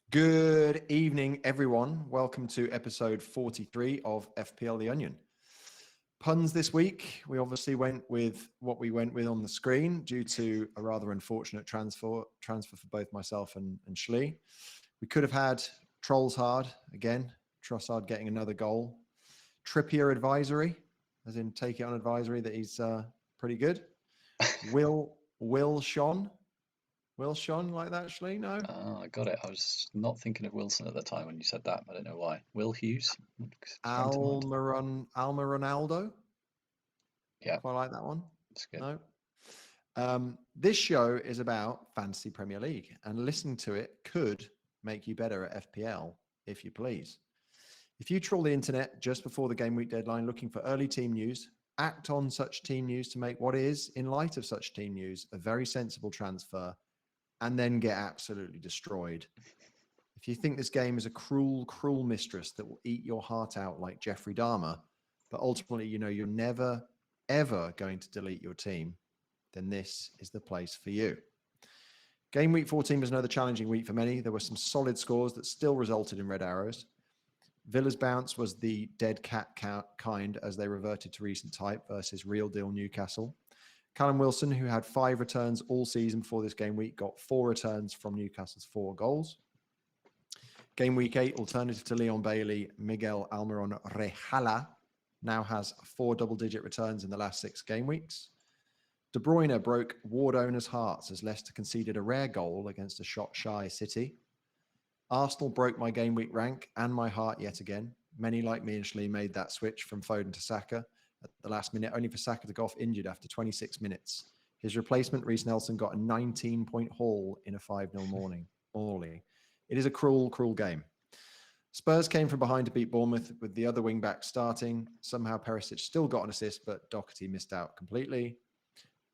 Good evening, everyone. Welcome to episode 43 of FPL the Onion. Puns this week. We obviously went with what we went with on the screen due to a rather unfortunate transfer for both myself and Shlee. We could have had Trolls Hard again, Trossard getting another goal. Trippier advisory, as in take it on advisory that he's pretty good. Will Sean like that, Shlee? No? Oh, I got it. I was not thinking of Wilson at the time when you said that. I don't know why. Will Hughes sprang to mind. Ronaldo. Yeah, Quite like that one. that's good. No. This show is about Fantasy Premier League, and listening to it could make you better at FPL, if you please. If you trawl the internet just before the game week deadline looking for early team news, act on such team news to make what is, in light of such team news, a very sensible transfer, and then get absolutely destroyed. If you think this game is a cruel, cruel mistress that will eat your heart out like Jeffrey Dahmer, but ultimately you know you're never, ever going to delete your team, then this is the place for you. Game week 14 was another challenging week for many. There were some solid scores that still resulted in red arrows. Villa's bounce was the dead cat kind as they reverted to recent type versus real deal Newcastle. Callum Wilson, who had 5 returns all season before this game week, got 4 returns from Newcastle's 4 goals. Game week 8, alternative to Leon Bailey, Miguel Almiron Rehala now has 4 double-digit returns in the last 6 game weeks. De Bruyne broke Ward owners' hearts as Leicester conceded a rare goal against a shot-shy City. Arsenal broke my game week rank and my heart yet again. Many, like me and Shlee, made that switch from Foden to Saka at the last minute, only for Saka to go off injured after 26 minutes. His replacement, Reiss Nelson, got a 19-point haul in a 5-0 morning. It is a cruel, cruel game. Spurs came from behind to beat Bournemouth with the other wing-back starting. Somehow Perisic still got an assist, but Doherty missed out completely.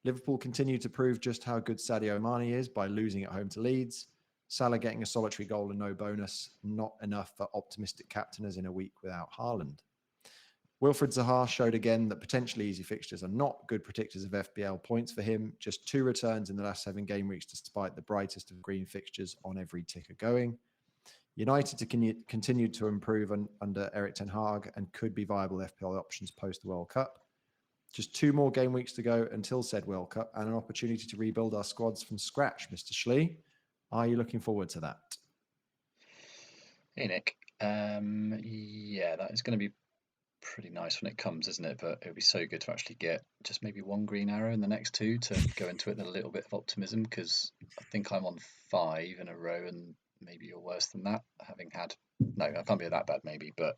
Liverpool continued to prove just how good Sadio Mane is by losing at home to Leeds. Salah getting a solitary goal and no bonus, not enough for optimistic captainers in a week without Haaland. Wilfred Zaha showed again that potentially easy fixtures are not good predictors of FPL points for him. Just 2 returns in the last 7 game weeks despite the brightest of green fixtures on every ticker going. United continued to improve under Erik ten Hag and could be viable FPL options post the World Cup. Just 2 more game weeks to go until said World Cup and an opportunity to rebuild our squads from scratch, Mr. Shlee. Are you looking forward to that? Hey, Nick. Yeah, that is going to be pretty nice when it comes, isn't it? But it would be so good to actually get just maybe 1 green arrow in the next 2 to go into it with a little bit of optimism, because I think I'm on 5 in a row and maybe you're worse than that, having had... No, I can't be that bad maybe, but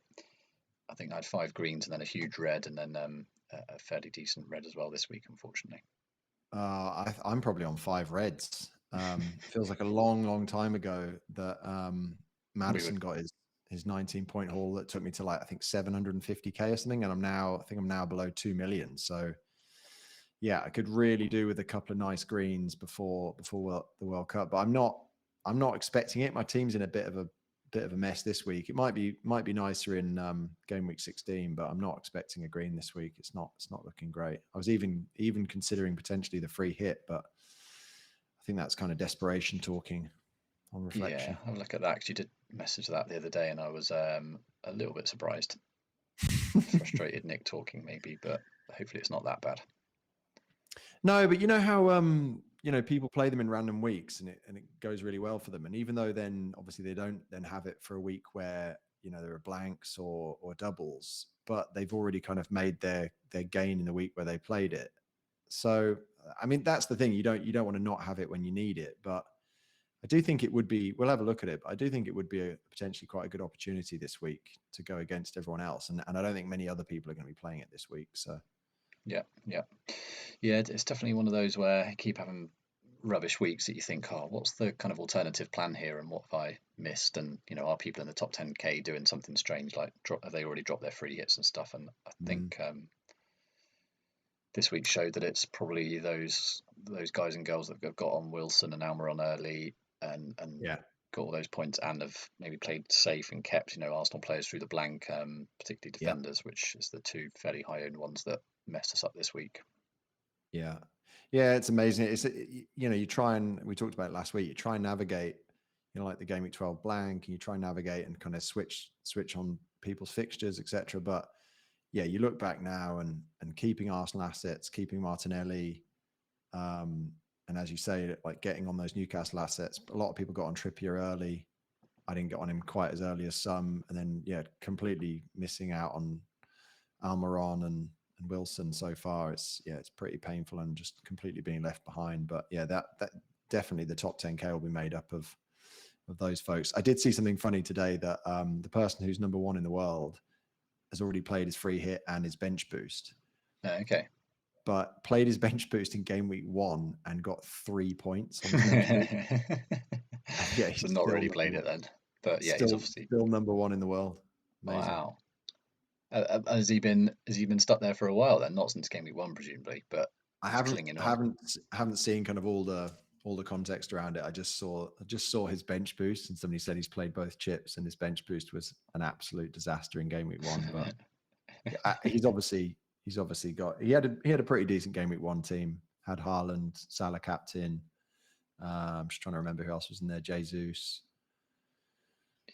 I think I had 5 greens and then a huge red and then a fairly decent red as well this week, unfortunately. I'm probably on 5 reds. Feels like a long, long time ago that Madison got his 19-point haul that took me to I think 750k or something, and I think I'm now below 2 million. So yeah, I could really do with a couple of nice greens before the World Cup, but I'm not expecting it. My team's in a bit of a mess this week. It might be nicer in game week 16, but I'm not expecting a green this week. It's not looking great. I was even considering potentially the free hit, but I think that's kind of desperation talking on reflection. Yeah, I'll look at that, because you did message that the other day and I was a little bit surprised. Frustrated Nick talking maybe, but hopefully it's not that bad. No, but you know how people play them in random weeks and it goes really well for them. And even though then obviously they don't then have it for a week where there are blanks or doubles, but they've already kind of made their gain in the week where they played it. So I mean, that's the thing. You don't want to not have it when you need it, but I do think it would be, we'll have a look at it, but I do think it would be a potentially quite a good opportunity this week to go against everyone else. And I don't think many other people are going to be playing it this week. So Yeah, it's definitely one of those where you keep having rubbish weeks that you think, oh, what's the kind of alternative plan here, and what have I missed? And are people in the top 10k doing something strange, like have they already dropped their free hits and stuff? And I think this week showed that it's probably those guys and girls that have got on Wilson and Almiron early and got all those points and have maybe played safe and kept Arsenal players through the blank, particularly defenders, which is the 2 fairly high owned ones that messed us up this week. Yeah, it's amazing. It's you try, and we talked about it last week, you try and navigate like the Gameweek 12 blank, and you try and navigate and kind of switch on people's fixtures, etc. But yeah, you look back now and keeping Arsenal assets, keeping Martinelli, and as you say, like getting on those Newcastle assets. A lot of people got on Trippier early. I didn't get on him quite as early as some, and then completely missing out on Almiron and Wilson so far. It's pretty painful and just completely being left behind. But yeah, that definitely the top 10K will be made up of those folks. I did see something funny today that the person who's number 1 in the world has already played his free hit and his bench boost. Okay. But played his bench boost in game week 1 and got 3 points on his bench boost. Yeah, so not really played it then. But yeah, he's obviously still number 1 in the world. Amazing. Wow. Has he been stuck there for a while then? Not since game week 1, presumably, but I haven't seen kind of all the context around it. I just saw his bench boost, and somebody said he's played both chips, and his bench boost was an absolute disaster in game week 1. But he's obviously got he had a pretty decent game week 1 team. Had Haaland, Salah captain. I'm just trying to remember who else was in there. Jesus.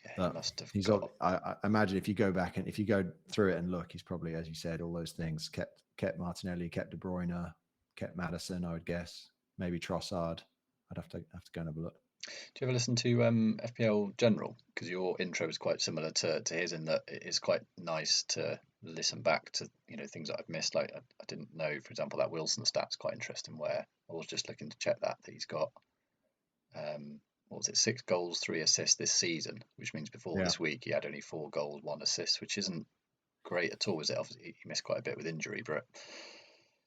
Yeah, he must have got. I imagine if you go back and if you go through it and look, he's probably, as you said, all those things. Kept Martinelli, kept De Bruyne, kept Maddison. I would guess maybe Trossard. I'd have to go and have a look. Do you ever listen to FPL General? Because your intro is quite similar to his in that it is quite nice to listen back to things that I've missed. Like I didn't know, for example, that Wilson stat's quite interesting. Where I was just looking to check that he's got. What was it? 6 goals, 3 assists this season, which means before this week he had only 4 goals, 1 assist, which isn't great at all, is it? Obviously, he missed quite a bit with injury, but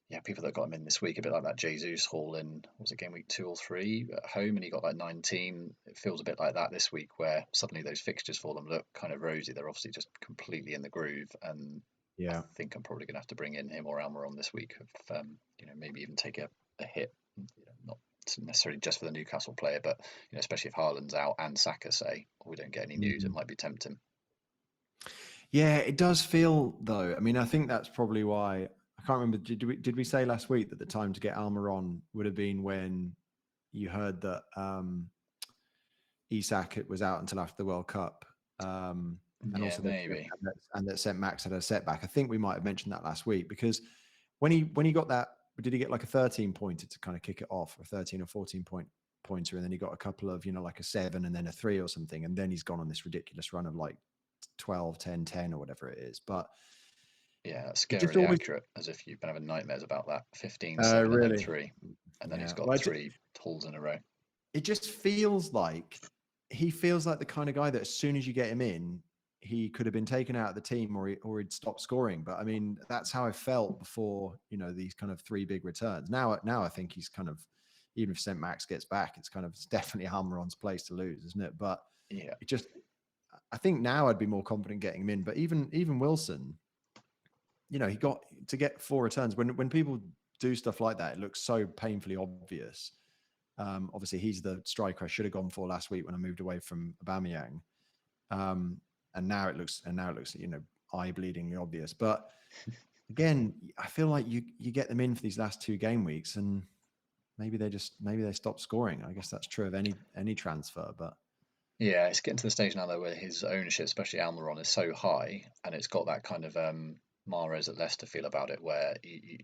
yeah, people that got him in this week, a bit like that Jesus haul in, was it game week 2 or 3 at home, and he got like 19. It feels a bit like that this week, where suddenly those fixtures for them look kind of rosy. They're obviously just completely in the groove, and I think I'm probably going to have to bring in him or Almiron this week. Of maybe even take a hit, not necessarily just for the Newcastle player, but especially if Haaland's out and Saka, say, or we don't get any news, it might be tempting. Yeah, it does feel though. I mean, I think that's probably why. I can't remember. Did we say last week that the time to get Almiron would have been when you heard that Isak was out until after the World Cup, and also maybe, and that St. Max had a setback. I think we might have mentioned that last week, because when he got that, did he get like a 13 pointer to kind of kick it off, or 13 or 14 pointer, and then he got a couple of like a 7 and then a 3 or something, and then he's gone on this ridiculous run of like 12, 10, 10 or whatever it is. But yeah, that's scarily accurate, as if you've been having nightmares about that. 15, 7 really? and then 3, and then he's got 3 hauls in a row. It just feels like he feels like the kind of guy that as soon as you get him in, he could have been taken out of the team, or he'd stopped scoring. But I mean, that's how I felt before, these kind of 3 big returns. Now I think he's kind of, even if St. Max gets back, it's definitely Almiron's place to lose, isn't it? But yeah, I think now I'd be more confident getting him in. But even Wilson, he got to get 4 returns. When people do stuff like that, it looks so painfully obvious. Obviously, he's the striker I should have gone for last week when I moved away from Aubameyang. And now it looks eye-bleedingly obvious. But again, I feel like you get them in for these last 2 game weeks, and maybe they stop scoring. I guess that's true of any transfer. But yeah, it's getting to the stage now though where his ownership, especially Almiron, is so high, and it's got that kind of Mahrez at Leicester feel about it, where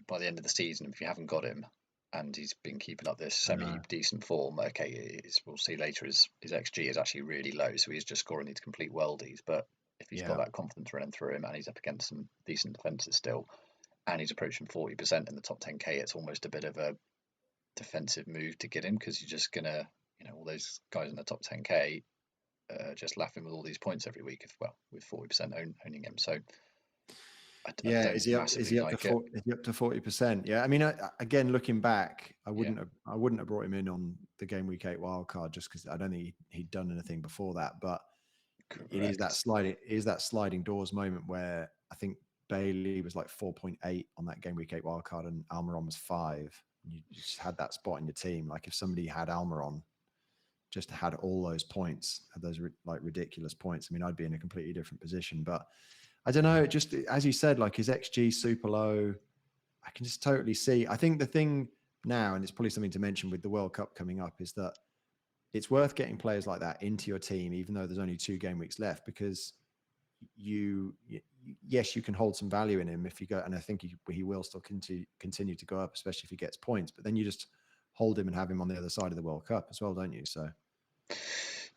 by the end of the season, if you haven't got him, and he's been keeping up this semi-decent form, okay, we'll see later, his XG is actually really low, so he's just scoring these complete worldies. But if he's got that confidence running through him, and he's up against some decent defences still, and he's approaching 40% in the top 10K, it's almost a bit of a defensive move to get him, because you're just going to, all those guys in the top 10K just laughing with all these points every week, with 40% owning him. So is he up to 40%? Yeah, I mean, again, looking back, I wouldn't have brought him in on the game week 8 wildcard, just because I don't think he'd done anything before that. But it is that sliding doors moment where I think Bailey was like 4.8 on that game week 8 wildcard, and Almiron was 5. You just had that spot in your team. Like if somebody had Almiron, just had all those points, had those like ridiculous points, I mean, I'd be in a completely different position. But I don't know, just as you said, like his XG super low. I can just totally see. I think the thing now, and it's probably something to mention with the World Cup coming up, is that it's worth getting players like that into your team, even though there's only 2 game weeks left, because yes, you can hold some value in him if you go, and I think he will still continue to go up, especially if he gets points. But then you just hold him and have him on the other side of the World Cup as well, don't you? So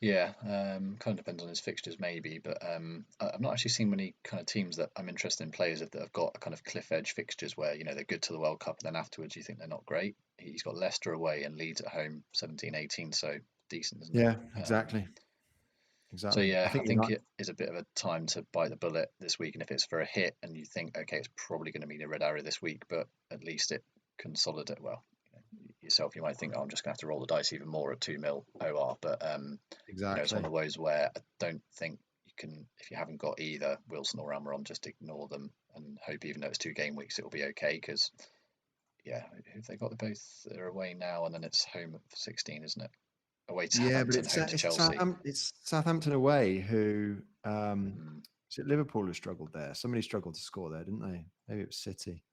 Yeah, kind of depends on his fixtures maybe, but I've not actually seen many kind of teams that I'm interested in players that have got a kind of cliff edge fixtures where, you know, they're good to the World Cup and then afterwards you think they're not great. He's got Leicester away and Leeds at home, 17-18, so decent, isn't it? yeah, exactly. So Exactly. I yeah, I think think it is a bit of a time to bite the bullet this week, and if it's for a hit and you think, okay, it's probably going to be a red arrow this week, but at least it consolidate. Well, yourself, you might think, oh, I'm just going to have to roll the dice even more at 2 mil OR, but you know, it's one exactly. of those where I don't think you can, if you haven't got either Wilson or Almiron, just ignore them and hope, even though it's 2 game weeks, it will be okay. Because yeah, if they got the both, they're away now, and then it's home at 16, isn't it? Away to Yeah, but Southampton, home to Chelsea. It's Southampton away who Mm, is it Liverpool who struggled there? Somebody struggled to score there, didn't they? Maybe it was City.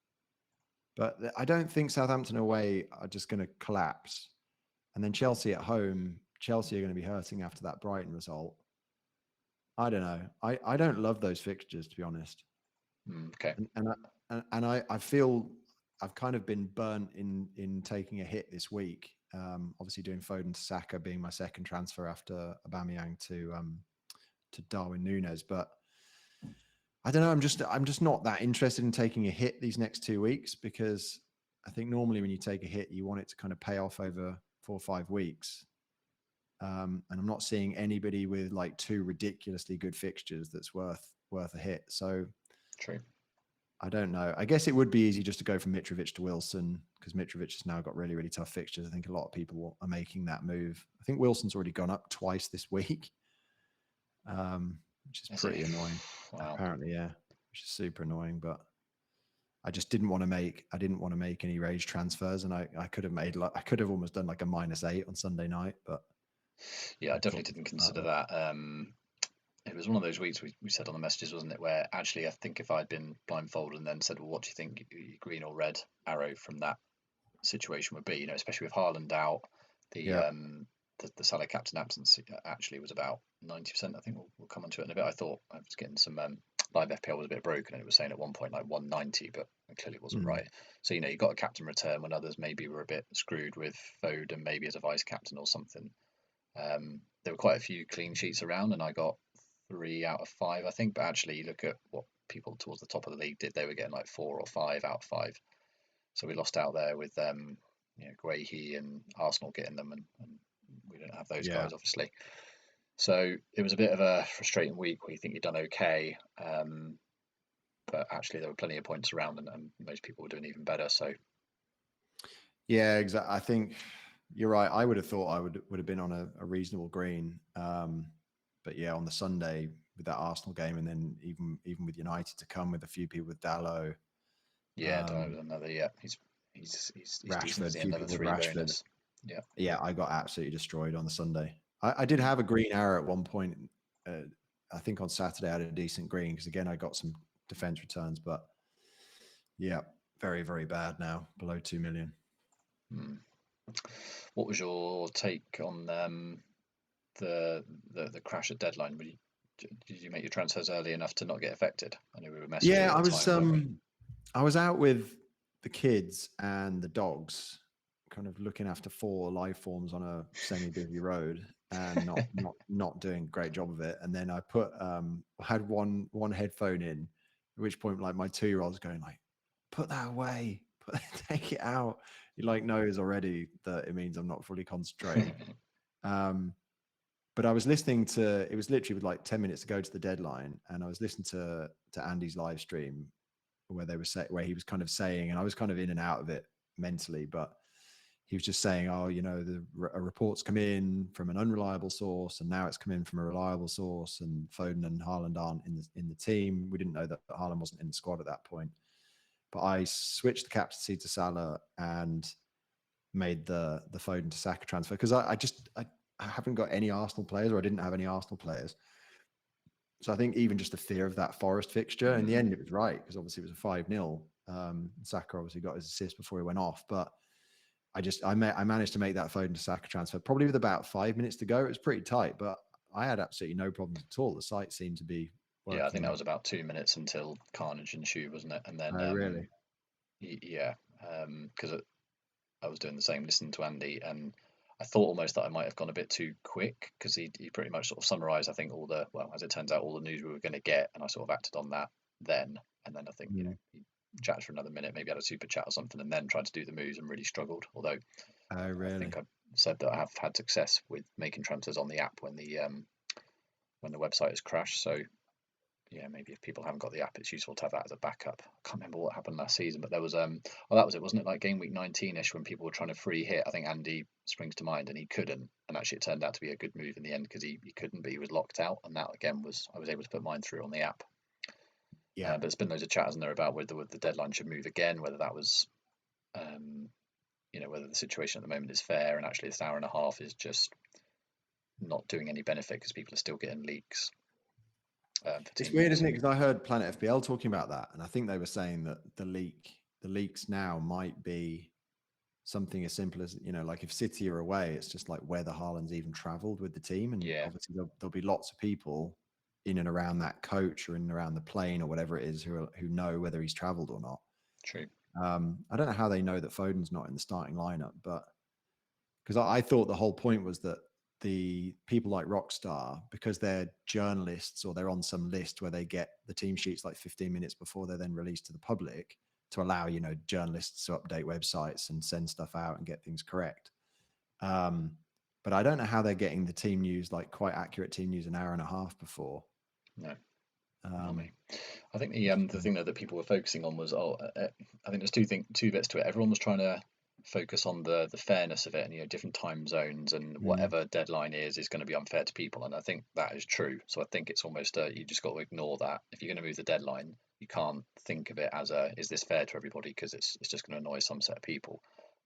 But I don't think Southampton away are just going to collapse. And then Chelsea at home, Chelsea are going to be hurting after that Brighton result. I don't know. I don't love those fixtures, to be honest. okay. I feel I've kind of been burnt in taking a hit this week. Obviously, doing Foden to Saka being my second transfer after Aubameyang to Darwin Núñez, but I don't know. I'm just not that interested in taking a hit these next 2 weeks, because I think normally when you take a hit, you want it to kind of pay off over 4 or 5 weeks. And I'm not seeing anybody with like 2 ridiculously good fixtures that's worth a hit. So True. I don't know. I guess it would be easy just to go from Mitrovic to Wilson, because Mitrovic has now got really, really tough fixtures. I think a lot of people are making that move. I think Wilson's already gone up twice this week, which is Is pretty he? annoying. Wow. Apparently, yeah, which is super annoying. But I just didn't want to make. I didn't want to make any rage transfers, and I could have made like I could have almost done like a -8 on Sunday night, but Yeah, I I definitely talked didn't about consider it. that. It was one of those weeks we said on the messages, wasn't it? Where actually, I think if I'd been blindfolded and then said, "Well, what do you think green or red arrow from that situation would be?" You know, especially with Haaland out, the Yeah. um, the Salah captain absence actually was about 90%. I think we'll come onto it in a bit. I thought I was getting some live FPL was a bit broken, and it was saying at one point like 190, but it clearly wasn't Mm. right. So you know, you got a captain return when others maybe were a bit screwed with Foden, maybe as a vice captain or something. There were quite a few clean sheets around, and I got 3 out of 5, I think. But actually, you look at what people towards the top of the league did; they were getting like 4 or 5 out of 5. So we lost out there with you know, Guehi and Arsenal getting them, and we didn't have those Yeah. guys, obviously. So it was a bit of a frustrating week where you think you'd done okay, but actually there were plenty of points around, and most people were doing even better. So Yeah, exactly. I think you're right. I would have thought I would have been on a reasonable green. But yeah, on the Sunday with that Arsenal game, and then even with United to come with a few people with Dallo, yeah, Dyer was another. Yeah, he's decent, Rashford, isn't he? few Another people with 3 Rashford. bonus. Yeah. Yeah, I got absolutely destroyed on the Sunday. I did have a green arrow at one point. I think on Saturday I had a decent green, because again I got some defense returns, but yeah, very, very bad now, below 2 million. Hmm. What was your take on the crash at deadline? Did you make your transfers early enough to not get affected? I know we were messaging Yeah, at the time, weren't we? I was out with the kids and the dogs, kind of looking after 4 live forms on a semi-busy road, and not doing a great job of it. And then I had one headphone in, at which point like my 2-year-old's going like, "Put that away, take it out." He like knows already that it means I'm not fully concentrating. But I was listening to, it was literally with like 10 minutes to go to the deadline, and I was listening to Andy's live stream where where he was kind of saying, and I was kind of in and out of it mentally, but he was just saying, oh, you know, a report's come in from an unreliable source, and now it's come in from a reliable source, and Foden and Haaland aren't in the team. We didn't know that Haaland wasn't in the squad at that point, but I switched the captaincy to Salah and made the Foden to Saka transfer, because I haven't got any Arsenal players, or I didn't have any Arsenal players. So I think even just the fear of that Forest fixture, in the end, it was right, because obviously it was a 5-0. Saka obviously got his assist before he went off, but I managed to make that Foden to Saka transfer probably with about 5 minutes to go. It was pretty tight, but I had absolutely no problems at all. The site seemed to be working. Yeah, I think that was about 2 minutes until carnage ensued, wasn't it? And then, Oh, really? yeah, because I was doing the same, listening to Andy, and I thought almost that I might have gone a bit too quick because he pretty much sort of summarised, I think, as it turns out, all the news we were going to get, and I sort of acted on that then. And then I think, Mm. he chatted for another minute, maybe had a super chat or something, and then tried to do the moves and really struggled. Although Oh, really? I think I said that I have had success with making transfers on the app when the website has crashed. So yeah, maybe if people haven't got the app, it's useful to have that as a backup. I can't remember what happened last season, but there was that was it, wasn't it? Like Gameweek 19ish when people were trying to free hit. I think Andy springs to mind, and he couldn't. And actually, it turned out to be a good move in the end because he couldn't, but he was locked out. And that again I was able to put mine through on the app. Yeah. But there's been loads of chat, hasn't there, about whether the deadline should move again, whether that was, whether the situation at the moment is fair, and actually this hour and a half is just not doing any benefit because people are still getting leaks. It's weird, isn't it? Because I heard Planet FPL talking about that, and I think they were saying that the leaks now might be something as simple as, like if City are away, it's just like whether Haaland's even travelled with the team, and obviously there'll be lots of people in and around that coach or in and around the plane or whatever it is who know whether he's travelled or not. True. I don't know how they know that Foden's not in the starting lineup, but because I thought the whole point was that the people like Rockstar, because they're journalists or they're on some list where they get the team sheets like 15 minutes before they're then released to the public to allow, journalists to update websites and send stuff out and get things correct. But I don't know how they're getting the team news, like quite accurate team news, an hour and a half before. No. I think the thing that people were focusing on was I think there's two bits to it. Everyone was trying to focus on the fairness of it, and different time zones and whatever deadline is going to be unfair to people, and I think that is true. So I think it's almost you just got to ignore that. If you're going to move the deadline, you can't think of it as is this fair to everybody, because it's just going to annoy some set of people.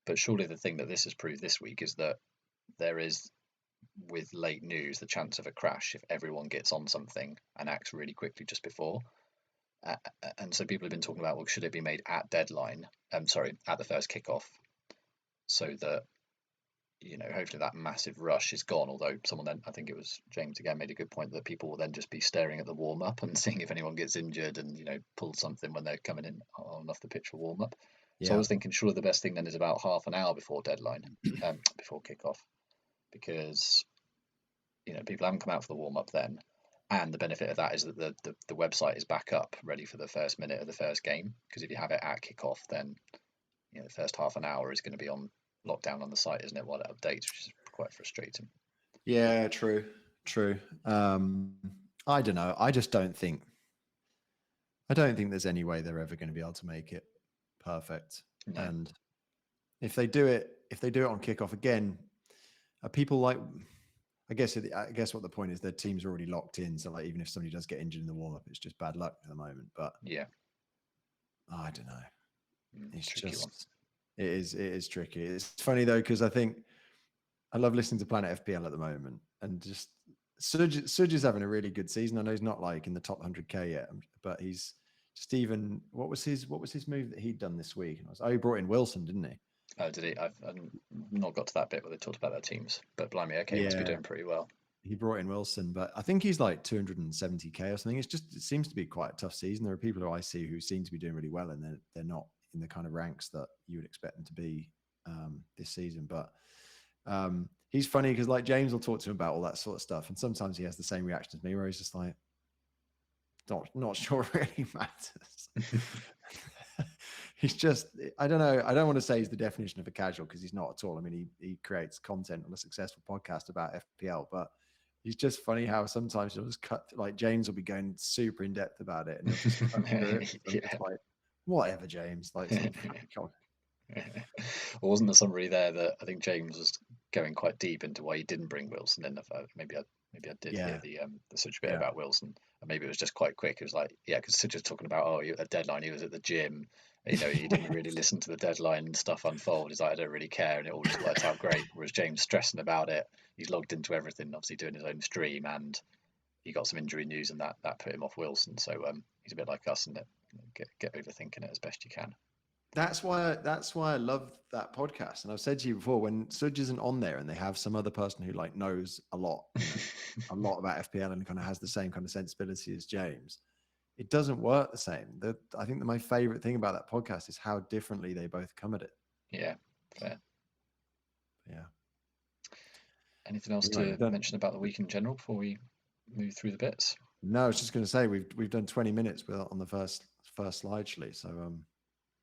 But surely the thing that this has proved this week is that there is, with late news, the chance of a crash if everyone gets on something and acts really quickly just before. And so people have been talking about, well, should it be made at deadline? At the first kickoff, so that hopefully that massive rush is gone. Although someone then, I think it was James again, made a good point that people will then just be staring at the warm up and seeing if anyone gets injured and pull something when they're coming in on off the pitch for warm up. So I was thinking, surely the best thing then is about half an hour before deadline, before kickoff, because people haven't come out for the warm up then. And the benefit of that is that the website is back up, ready for the first minute of the first game. Because if you have it at kickoff, then the first half an hour is going to be on lockdown on the site, isn't it, while it updates, which is quite frustrating. Yeah, true. I don't know. I don't think there's any way they're ever going to be able to make it perfect. No. And if they do it on kickoff again, are people like? I guess what the point is, their teams are already locked in. So like, even if somebody does get injured in the warm up, it's just bad luck at the moment. But yeah, I don't know. It's just it is tricky. It's funny though, because I think I love listening to Planet FPL at the moment, and just Suj is having a really good season. I know he's not like in the top 100k yet, but he's just even. What was his move that he'd done this week? He brought in Wilson, didn't he? Oh, did he? I've not got to that bit where they talked about their teams, but blimey, okay, he must be doing pretty well. He brought in Wilson, but I think he's like 270k or something. It seems to be quite a tough season. There are people who I see who seem to be doing really well, and they're not in the kind of ranks that you would expect them to be this season. But he's funny because like James will talk to him about all that sort of stuff, and sometimes he has the same reaction as me, where he's just like, not sure it really matters. He's just, I don't know. I don't want to say he's the definition of a casual, because he's not at all. I mean, he creates content on a successful podcast about FPL, but he's just funny how sometimes he'll just cut, like James will be going super in depth about it, and he'll just cut through it. It's like, whatever, James. Like, well, wasn't there somebody there that I think James was going quite deep into why he didn't bring Wilson in? Maybe I did hear the such bit about Wilson, and maybe it was just quite quick. It was like, because Such was talking about a deadline. He was at the gym. He didn't really listen to the deadline stuff unfold. He's like, I don't really care, and it all just works out great. Whereas James stressing about it, he's logged into everything, obviously doing his own stream, and he got some injury news, and that put him off Wilson. So he's a bit like us, and get overthinking it as best you can. That's why I love that podcast. And I've said to you before, when Sudge isn't on there and they have some other person who like knows a lot, a lot about FPL and kind of has the same kind of sensibility as James, it doesn't work the same. I think that my favorite thing about that podcast is how differently they both come at it. Yeah, fair. Yeah. Anything else Anyway, to mention about the week in general before we move through the bits? no, I was just going to say we've done 20 minutes on the first slide, Shlee. So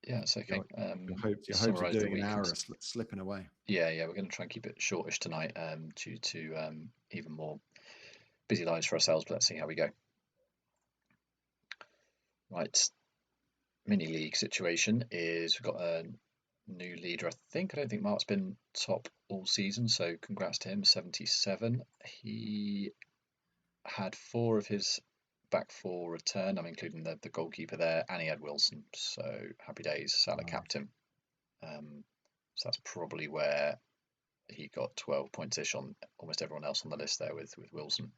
yeah, it's okay. your hopes of Summarize the doing an week. hour are slipping away. Yeah, we're going to try and keep it shortish tonight, due to even more busy lives for ourselves. But let's see how we go. Right, mini league situation is we've got a new leader. I don't think Mark's been top all season, so congrats to him. 77. He had 4 of his back 4 return. I'm including the goalkeeper there, and he had Wilson. So happy days, Salah captain. So that's probably where he got 12 points ish on almost everyone else on the list there with Wilson.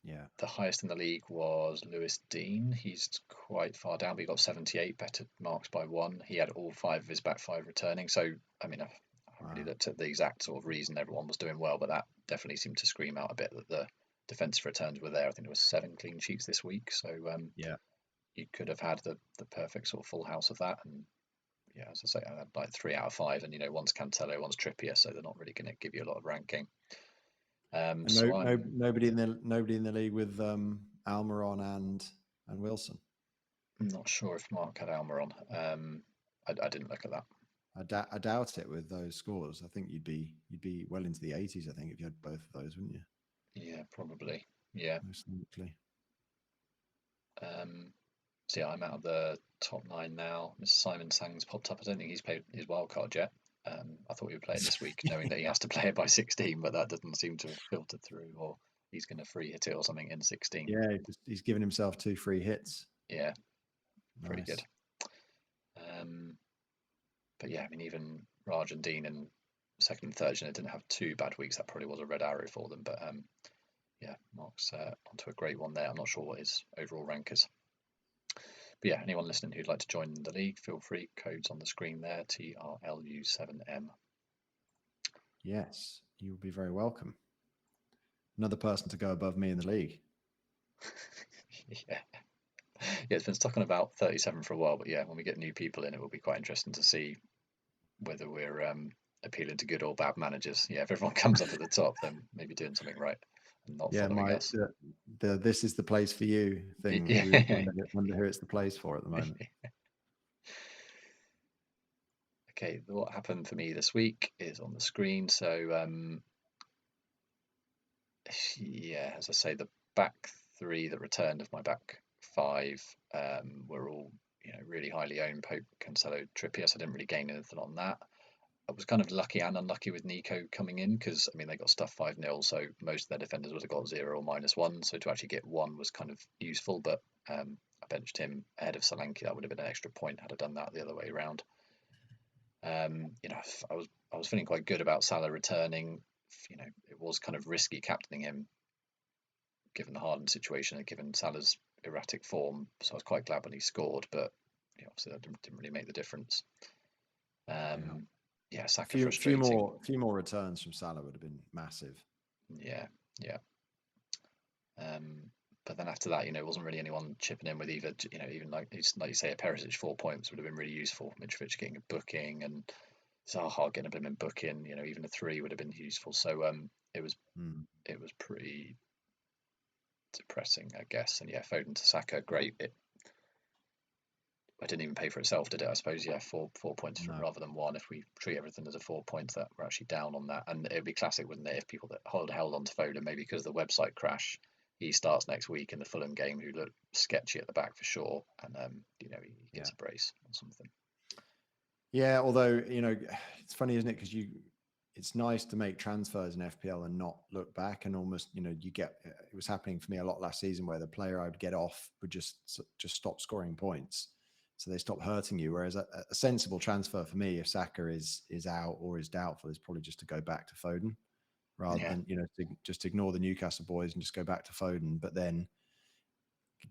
Yeah. The highest in the league was Lewis Dean. He's quite far down, but he got 78, better marks by 1. He had all 5 of his back 5 returning. So, I mean, I haven't really looked at the exact sort of reason everyone was doing well, but that definitely seemed to scream out a bit that the defensive returns were there. I think there was 7 clean sheets this week. So, yeah, you could have had the perfect sort of full house of that. And yeah, as I say, I had like 3 out of 5, and one's Cancelo, one's Trippier, so they're not really going to give you a lot of ranking. Nobody in the league with Almiron and Wilson. I'm not sure if Mark had Almiron. I didn't look at that. I doubt it with those scores. I think you'd be well into the 80s. I think if you had both of those, wouldn't you? Yeah, probably. Yeah. Most likely. So yeah, I'm out of the top 9 now. Mr. Simon Sang's popped up. I don't think he's played his wild card yet. I thought he would play it this week, knowing that he has to play it by 16, but that doesn't seem to have filtered through, or he's going to free hit it or something in 16. Yeah, he's given himself 2 free hits. Yeah, pretty nice. good. But yeah, I mean, even Raj and Dean in second and third didn't have 2 bad weeks. That probably was a red arrow for them. But yeah, Mark's onto a great one there. I'm not sure what his overall rank is. But yeah, anyone listening who'd like to join the league, feel free. Code's on the screen there, TRLU7M. Yes, you will be very welcome. Another person to go above me in the league. Yeah, it's been stuck on about 37 for a while, but yeah, when we get new people in, it will be quite interesting to see whether we're appealing to good or bad managers. Yeah, if everyone comes up at the top, then maybe doing something right and not following us. The this is the place for you thing. Yeah. We wonder who it's the place for at the moment. Okay, what happened for me this week is on the screen. So yeah, as I say, the back 3 that returned of my back 5 were all really highly owned. Pope, Cancelo, Trippier. So I didn't really gain anything on that. I was kind of lucky and unlucky with Nico coming in because, I mean, they got stuff 5-0, so most of their defenders would have got 0 or -1. So to actually get 1 was kind of useful, but I benched him ahead of Solanke. That would have been an extra point had I done that the other way around. I was feeling quite good about Salah returning. It was kind of risky captaining him given the Haaland situation and given Salah's erratic form. So I was quite glad when he scored, but obviously that didn't really make the difference. Yeah, Saka frustrating. Few more returns from Salah would have been massive. Yeah. But then after that, it wasn't really anyone chipping in with either. Even like you say, a Perisic 4 points would have been really useful. Mitrovic getting a booking and Zaha getting a bit of a booking. Even a 3 would have been useful. So it was pretty depressing, I guess. And yeah, Foden to Saka, great. I didn't even pay for itself, did it? I suppose, yeah, 4 points rather than 1. If we treat everything as a 4 points, that we're actually down on that. And it would be classic, wouldn't it, if people that held on to Foden, maybe because of the website crash, he starts next week in the Fulham game, who looked sketchy at the back for sure, and he gets a brace or something. Yeah, although it's funny, isn't it? Because it's nice to make transfers in FPL and not look back, and almost it was happening for me a lot last season where the player I would get off would just stop scoring points. So they stop hurting you. Whereas a sensible transfer for me, if Saka is out or is doubtful, is probably just to go back to Foden rather than, to just ignore the Newcastle boys and just go back to Foden. But then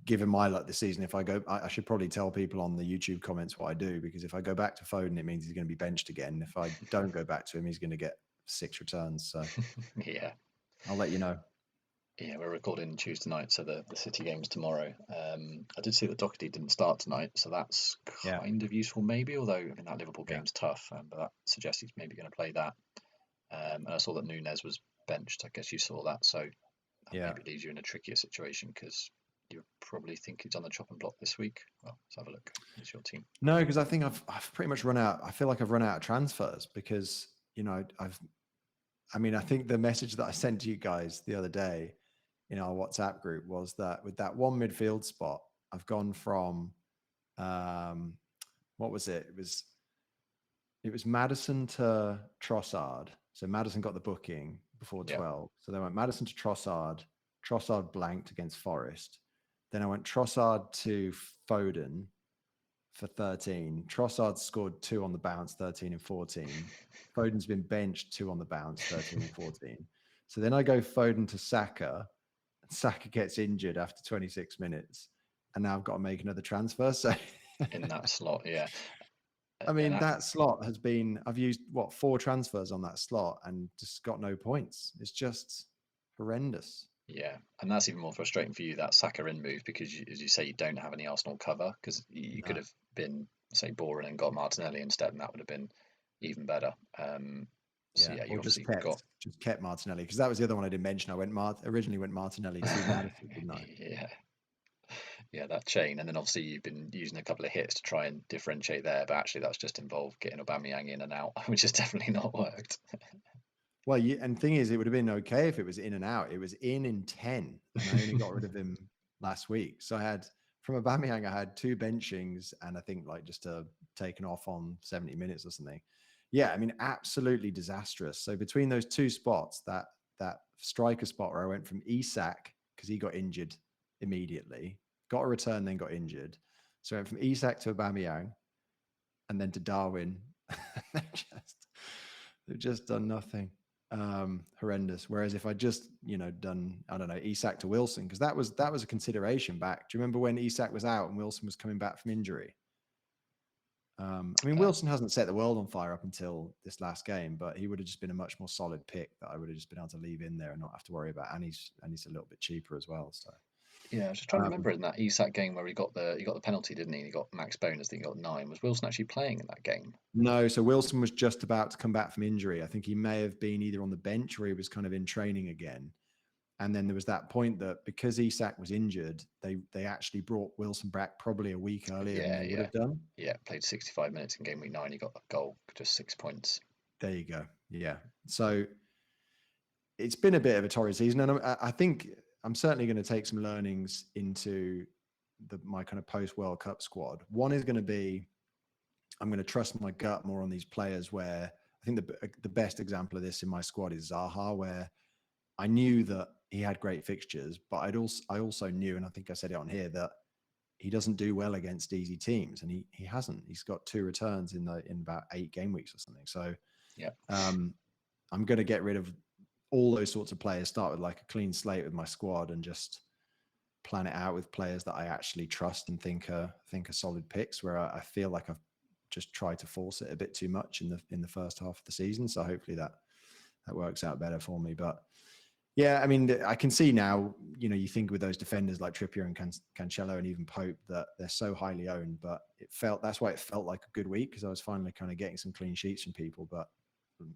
given my luck this season, if I go, I should probably tell people on the YouTube comments what I do, because if I go back to Foden, it means he's going to be benched again. If I don't go back to him, he's going to get 6 returns. So Yeah. I'll let you know. Yeah, we're recording Tuesday night, so the City game's tomorrow. I did see that Doherty didn't start tonight, so that's kind of useful maybe, although I mean that Liverpool game's tough, but that suggests he's maybe going to play that. And I saw that Nunes was benched. I guess you saw that, so that maybe leaves you in a trickier situation because you probably think he's on the chopping block this week. Well, let's have a look. Who's your team? No, because I think I've pretty much run out. I feel like I've run out of transfers because, you know, I think the message that I sent to you guys the other day in our WhatsApp group was that with that one midfield spot, I've gone from, what was it? It was Maddison to Trossard. So Maddison got the booking before 12. So they went Maddison to Trossard. Trossard blanked against Forest. Then I went Trossard to Foden for 13. Trossard scored 2 on the bounce, 13 and 14. Foden's been benched 2 on the bounce, 13 and 14. So then I go Foden to Saka. And Saka gets injured after 26 minutes. And now I've got to make another transfer. So in that slot, yeah. I mean, that slot has been, I've used 4 transfers on that slot and just got no points. It's just horrendous. Yeah, and that's even more frustrating for you, that Saka in move, because as you say, you don't have any Arsenal cover, because you could have been, say, boring and got Martinelli instead, and that would have been even better. So yeah, you obviously just kept Martinelli, because that was the other one I didn't mention. I originally went Martinelli to Madison, didn't I? Yeah, that chain, and then obviously you've been using a couple of hits to try and differentiate there, but actually that's just involved getting Aubameyang in and out, which has definitely not worked. Well, and thing is, it would have been okay if it was in and out. It was in 10, and I only got rid of him last week. So I had, from Aubameyang, I had 2 benchings, and I think like just taken off on 70 minutes or something. Yeah, I mean, absolutely disastrous. So between those 2 spots, that striker spot where I went from Isak, because he got injured immediately, got a return, then got injured. So I went from Isak to Aubameyang, and then to Darwin. They've just done nothing. Horrendous. Whereas if I just, done, I don't know, Isak to Wilson, because that was a consideration back. Do you remember when Isak was out and Wilson was coming back from injury? Wilson hasn't set the world on fire up until this last game, but he would have just been a much more solid pick that I would have just been able to leave in there and not have to worry about. And he's a little bit cheaper as well. So yeah, I was just trying to remember in that Isak game where he got the penalty, didn't he? He got max bonus. I think he got 9. Was Wilson actually playing in that game? No, so Wilson was just about to come back from injury. I think he may have been either on the bench or he was kind of in training again. And then there was that point that because Isak was injured, they actually brought Wilson back probably a week earlier than they would have done. Yeah, played 65 minutes in Gameweek 9. He got a goal, just 6 points. There you go. Yeah. So it's been a bit of a torrid season. And I think I'm certainly going to take some learnings into my kind of post-World Cup squad. One is going to be, I'm going to trust my gut more on these players, where I think the best example of this in my squad is Zaha, where I knew that he had great fixtures, but I also knew, and I think I said it on here, that he doesn't do well against easy teams, and he hasn't. He's got 2 returns in about 8 game weeks or something. So yeah, I'm going to get rid of all those sorts of players, start with like a clean slate with my squad, and just plan it out with players that I actually trust and think are solid picks, where I feel like I've just tried to force it a bit too much in the first half of the season. So hopefully that works out better for me. But yeah, I mean, I can see now, you think with those defenders like Trippier and Cancelo and even Pope that they're so highly owned, but that's why it felt like a good week, because I was finally kind of getting some clean sheets from people, but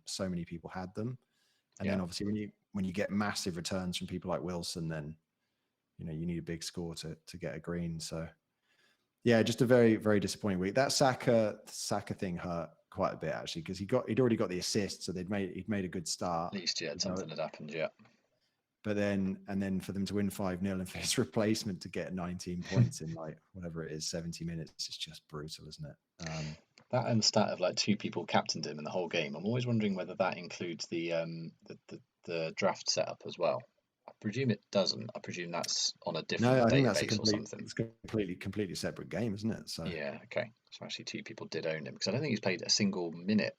so many people had them. And then obviously when you get massive returns from people like Wilson, then, you need a big score to get a green. So yeah, just a very, very disappointing week. That Saka thing hurt quite a bit actually, because he'd already got the assist, so he'd made a good start. At least something had happened. Yeah. But then for them to win 5-0 and for his replacement to get 19 points in like whatever it is, 70 minutes, it's just brutal, isn't it? That and the stat of like 2 people captained him in the whole game. I'm always wondering whether that includes the draft setup as well. I presume it doesn't. I presume that's on a different database or something. It's a completely separate game, isn't it? So yeah, okay. So actually 2 people did own him, because I don't think he's played a single minute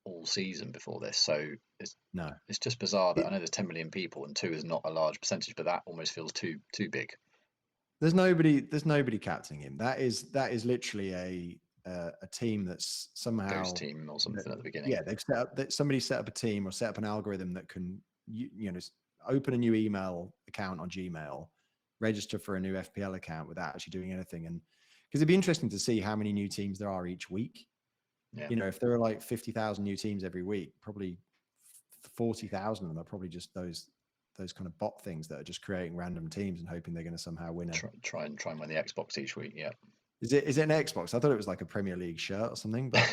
all season before this. So it's just bizarre that I know there's 10 million people and 2 is not a large percentage, but that almost feels too big. There's nobody captaining him. That is literally a team that's somehow Ghost team or something at the beginning. Yeah, they've set up that somebody set up a team or set up an algorithm that can you know open a new email account on Gmail, register for a new FPL account without actually doing anything. And because it'd be interesting to see how many new teams there are each week. Yeah. You know, if there are like 50,000 new teams every week, probably 40,000 of them are probably just those kind of bot things that are just creating random teams and hoping they're going to somehow win it. Try and win the Xbox each week. Yeah. Is it an Xbox? I thought it was like a Premier League shirt or something, but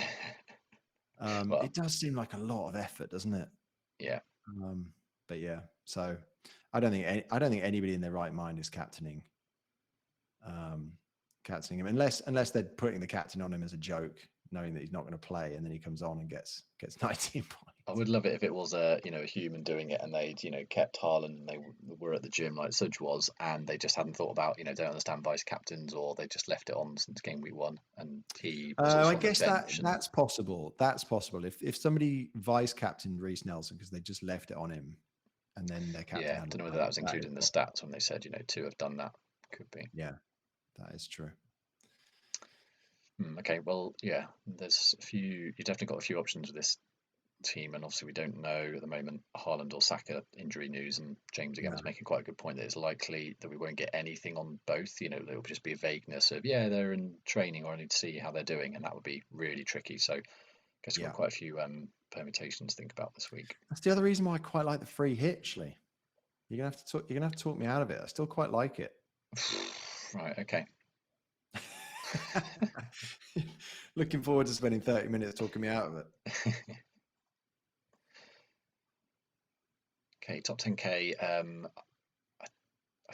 well, it does seem like a lot of effort, doesn't it? Yeah. But yeah, so I don't think anybody in their right mind is captaining him unless they're putting the captain on him as a joke, knowing that he's not going to play, and then he comes on and gets 19 points. I would love it if it was a human doing it, and they'd kept Haaland and they were at the gym like Sudge was, and they just hadn't thought about don't understand vice captains, or they just left it on since game week 1, and he was also I on the guess bench that's possible. That's possible if somebody vice captained Reiss Nelson because they just left it on him, and then their captain. Yeah, I don't know whether that was included in the stats when they said 2 have done that. Could be. Yeah, that is true. Okay, well, yeah, there's a few. You definitely got a few options with this team, and obviously we don't know at the moment Haaland or Saka injury news. And James again was making quite a good point that it's likely that we won't get anything on both. There'll just be a vagueness of they're in training, or I need to see how they're doing, and that would be really tricky. So I guess we've got quite a few permutations to think about this week. That's the other reason why I quite like the free hit, Shlee. You're gonna have to talk me out of it. I still quite like it. Right. Okay. Looking forward to spending 30 minutes talking me out of it. Okay, top 10k. I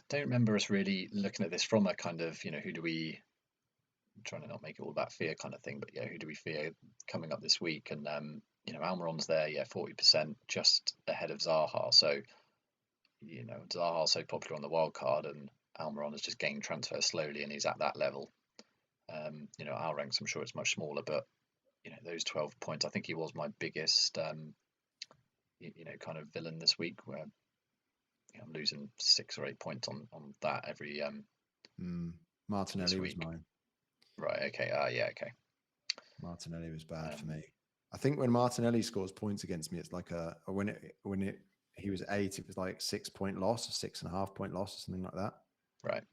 don't remember us really looking at this from a kind of who do we, I'm trying to not make it all about fear kind of thing, but who do we fear coming up this week? And Almiron's there, 40%, just ahead of Zaha. So Zaha's so popular on the wild card, and Almiron has just gained transfer slowly, and he's at that level. Our ranks, I'm sure it's much smaller, but those 12 points, I think he was my biggest kind of villain this week, where I'm losing 6 or 8 points on that every Martinelli was mine. Right. Okay. Okay. Martinelli was bad for me. I think when Martinelli scores points against me, it's like he was 8, it was like 6-point loss, or 6.5 point loss, or something like that. Right.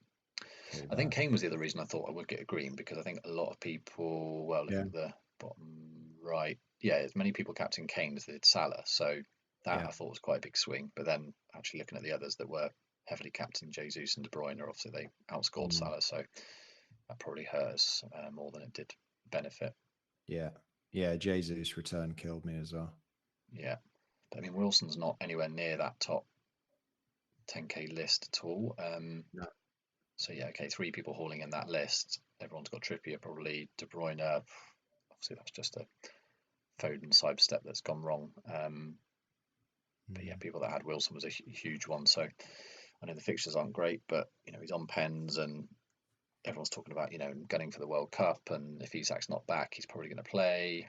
I think Kane was the other reason I thought I would get a green, because I think a lot of people, looking at the bottom right, as many people captain Kane as they did Salah. So that I thought was quite a big swing. But then actually looking at the others that were heavily captained, Jesus and De Bruyne, obviously they outscored Salah. So that probably hurt us more than it did benefit. Yeah, Jesus' return killed me as well. Yeah. But I mean, Wilson's not anywhere near that top 10k list at all. No. So 3 people hauling in that list. Everyone's got Trippier, probably De Bruyne. Obviously, that's just a Foden sidestep that's gone wrong. But people that had Wilson was a huge one. So I know the fixtures aren't great, but he's on pens, and everyone's talking about gunning for the World Cup, and if Isak's not back, he's probably going to play.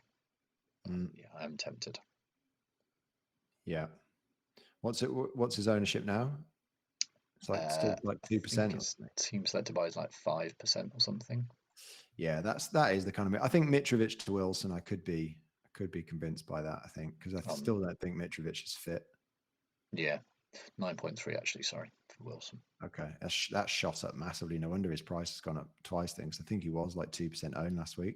I am tempted. Yeah. What's his ownership now? It's like still like 2%. Team selected by is like 5% or something. Yeah, that is the kind of. I think Mitrovic to Wilson, I could be convinced by that. I think, because I still don't think Mitrovic is fit. Yeah, 9.3 actually. Sorry for Wilson. Okay, that's shot up massively. No wonder his price has gone up twice. Things. I think he was like 2% owned last week.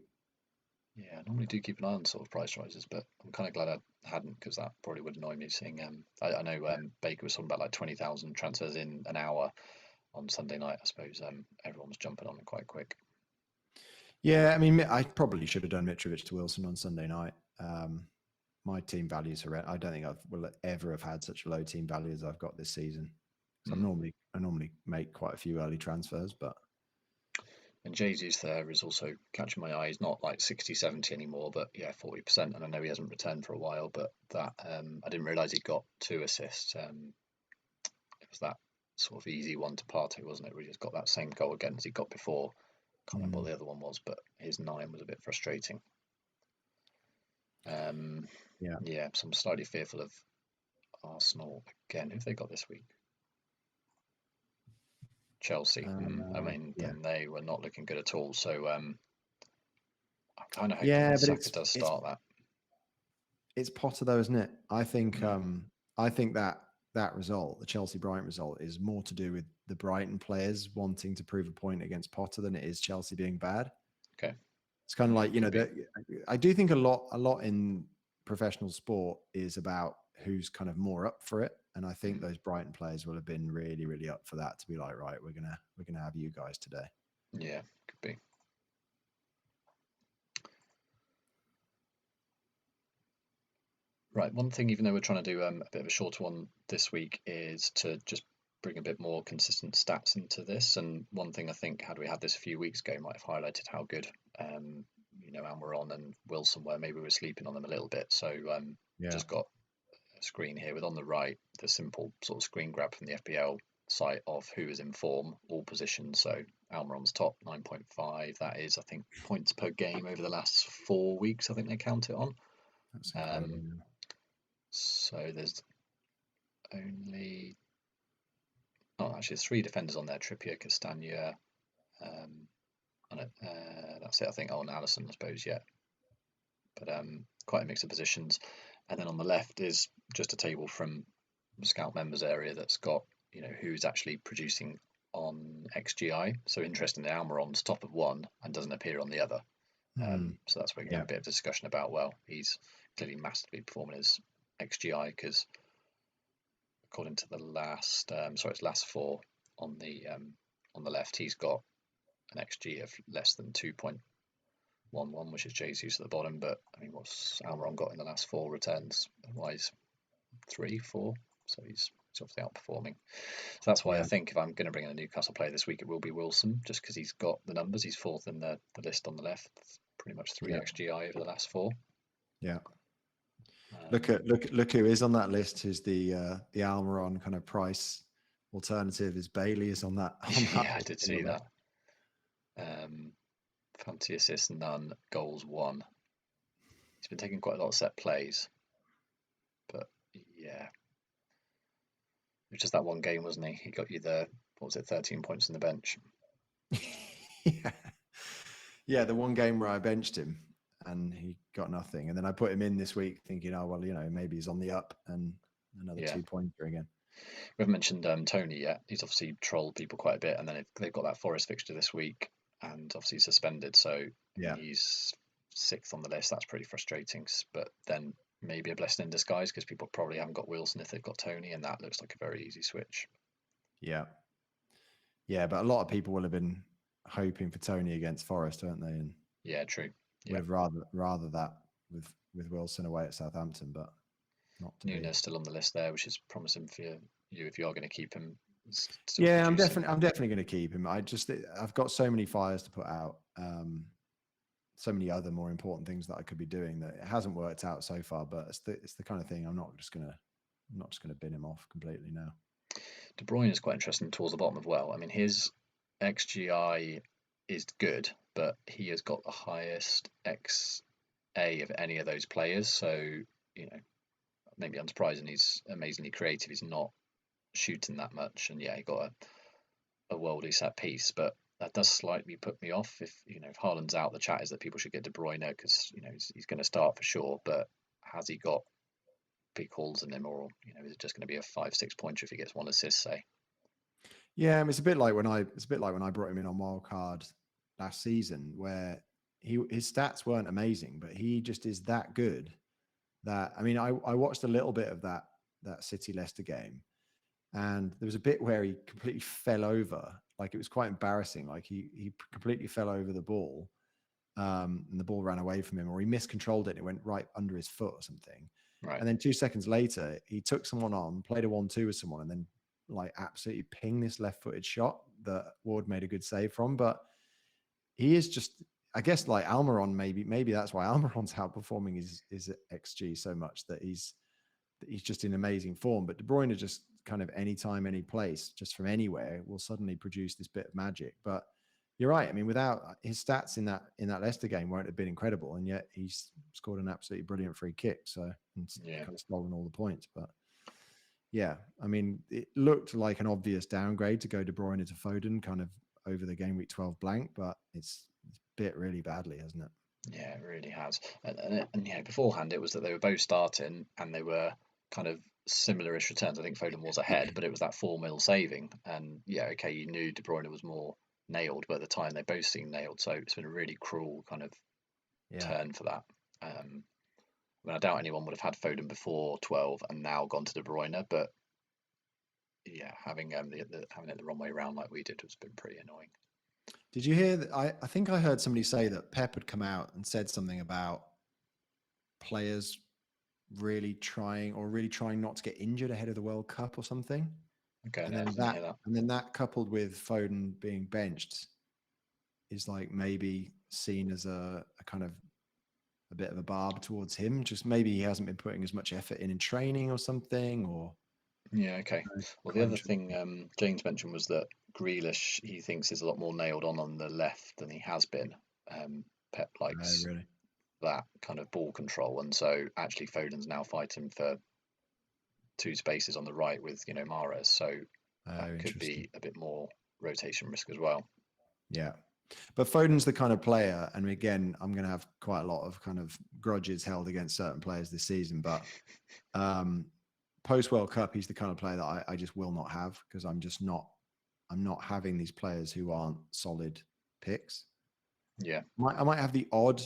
Yeah, I normally do keep an eye on sort of price rises, but I'm kind of glad I hadn't, because that probably would annoy me seeing. I know Baker was talking about like 20,000 transfers in an hour on Sunday night. I suppose everyone was jumping on it quite quick. Yeah, I mean, I probably should have done Mitrovic to Wilson on Sunday night. My team values are. I don't think will ever have had such a low team value as I've got this season. So I normally make quite a few early transfers, but. And Jesus there is also catching my eye. He's not like 60, 70 anymore, but 40%. And I know he hasn't returned for a while, but that I didn't realise he got 2 assists. It was that sort of easy one to Partey, wasn't it? Where he just got that same goal again as he got before. Can't remember what the other one was, but his 9 was a bit frustrating. So I'm slightly fearful of Arsenal again. Who have they got this week? Chelsea. I mean, Yeah. and they were not looking good at all. So I'm kind of hoping Yeah, that but Saka does start that. it's Potter though, isn't it? I think that result, the Chelsea Brighton result, is more to do with the Brighton players wanting to prove a point against Potter than it is Chelsea being bad. Okay. It's kind of Yeah, like, you know, I do think a lot in professional sport is about who's kind of more up for it. And I think those Brighton players will have been really, really up for that, to be like, right, we're gonna have you guys today. Yeah, could be. Right. One thing, even though we're trying to do a bit of a shorter one this week, is to just bring a bit more consistent stats into this. And one thing I think, had we had this a few weeks ago, might have highlighted how good, Almiron and Wilson were. Maybe we were sleeping on them a little bit. So just got a screen here with, on the right, the simple sort of screen grab from the FPL site of who is in form, all positions. So Almiron's top 9.5. That is, I think, points per game over the last 4 weeks. I think they count it on. That's incredible. So there's only, actually, there's 3 defenders on there: Trippier, Castagna, that's it, I think. Oh, and Alisson, I suppose, yeah. But quite a mix of positions. And then on the left is just a table from the Scout members area that's got, who's actually producing on XGI. So interestingly, Almiron's top of one and doesn't appear on the other. So that's where we can have a bit of discussion about, well, he's clearly massively performing his XGI, because according to the last, it's last 4 on the left, he's got an XG of less than 2.11, which is Jesus at the bottom. But I mean, what's Almiron got in the last 4 returns? Otherwise, 3, 4. So he's obviously outperforming. So that's why I think if I'm going to bring in a Newcastle player this week, it will be Wilson, just because he's got the numbers. He's 4th in the list on the left, pretty much 3 XGI over the last 4. Yeah. Look who is on that list. Who's the Almiron kind of price alternative? Is Bailey is on that. Yeah, I did see that. Fantasy assists none, goals 1. He's been taking quite a lot of set plays, but yeah, it was just that one game, wasn't he? He got you 13 points on the bench. Yeah, the one game where I benched him and he got nothing, and then I put him in this week thinking, oh well, maybe he's on the up, and another 2-pointer again. We haven't mentioned Tony yet. He's obviously trolled people quite a bit, and then they've got that Forest fixture this week, and obviously suspended, so he's 6th on the list. That's pretty frustrating, but then maybe a blessing in disguise, because people probably haven't got Wilson if they've got Tony, and that looks like a very easy switch. Yeah, but a lot of people will have been hoping for Tony against Forest, weren't they? And yeah, true. Would have rather that with Wilson away at Southampton, but not to Nunes still on the list there, which is promising for you if you are going to keep him. Yeah, I'm definitely going to keep him. I've got so many fires to put out, so many other more important things that I could be doing, that it hasn't worked out so far. But it's the kind of thing I'm not just going to bin him off completely now. De Bruyne is quite interesting towards the bottom as well. I mean, his XGI is good, but he has got the highest XA of any of those players. So, maybe unsurprising, he's amazingly creative. He's not shooting that much, and he got a worldly set piece, but that does slightly put me off. If Haaland's out, the chat is that people should get De Bruyne, because he's going to start for sure, but has he got big hauls in him, or is it just going to be a 5-6 pointer if he gets 1 assist, say? Yeah, I mean, it's a bit like when I brought him in on Wildcard last season, where his stats weren't amazing, but he just is that good that, I mean, I watched a little bit of that City Leicester game, and there was a bit where he completely fell over. Like, it was quite embarrassing. Like, he completely fell over the ball, and the ball ran away from him, or he miscontrolled it and it went right under his foot or something. Right. And then 2 seconds later, he took someone on, played a 1-2 with someone, and then like absolutely pinged this left-footed shot that Ward made a good save from. But he is just, I guess, like Almiron, maybe that's why Almiron's outperforming his XG so much, that he's just in amazing form. But De Bruyne, just kind of anytime, any place, just from anywhere, will suddenly produce this bit of magic. But you're right. I mean, without his stats in that Leicester game won't have been incredible, and yet he's scored an absolutely brilliant free kick. So, and kind of stolen all the points. But Yeah, I mean, it looked like an obvious downgrade to go De Bruyne to Foden kind of over the game week 12 blank, but it's bit really badly, hasn't it? Yeah, it really has. And beforehand it was that they were both starting and they were kind of similar-ish returns. I think Foden was ahead, but it was that 4 mil saving. And yeah, okay, you knew De Bruyne was more nailed, but at the time they both seemed nailed. So it's been a really cruel kind of turn for that. I mean, I doubt anyone would have had Foden before 12 and now gone to De Bruyne, but yeah, having having it the wrong way around like we did has been pretty annoying. Did you hear that? I think I heard somebody say that Pep had come out and said something about players really trying not to get injured ahead of the World Cup or something. Okay, And no, I then didn't hear that. and then that coupled with Foden being benched is like maybe seen as a kind of a bit of a barb towards him. Just maybe he hasn't been putting as much effort in training or something. Or Yeah, okay. Well, the other thing James mentioned was that Grealish, he thinks, is a lot more nailed on the left than he has been. Pep likes really, that kind of ball control, and so actually Foden's now fighting for two spaces on the right with Mahrez, so that could be a bit more rotation risk as well. Yeah. But Foden's the kind of player, and again, I'm going to have quite a lot of kind of grudges held against certain players this season, but post World Cup, he's the kind of player that I just will not have because I'm not having these players who aren't solid picks. Yeah. I might have the odd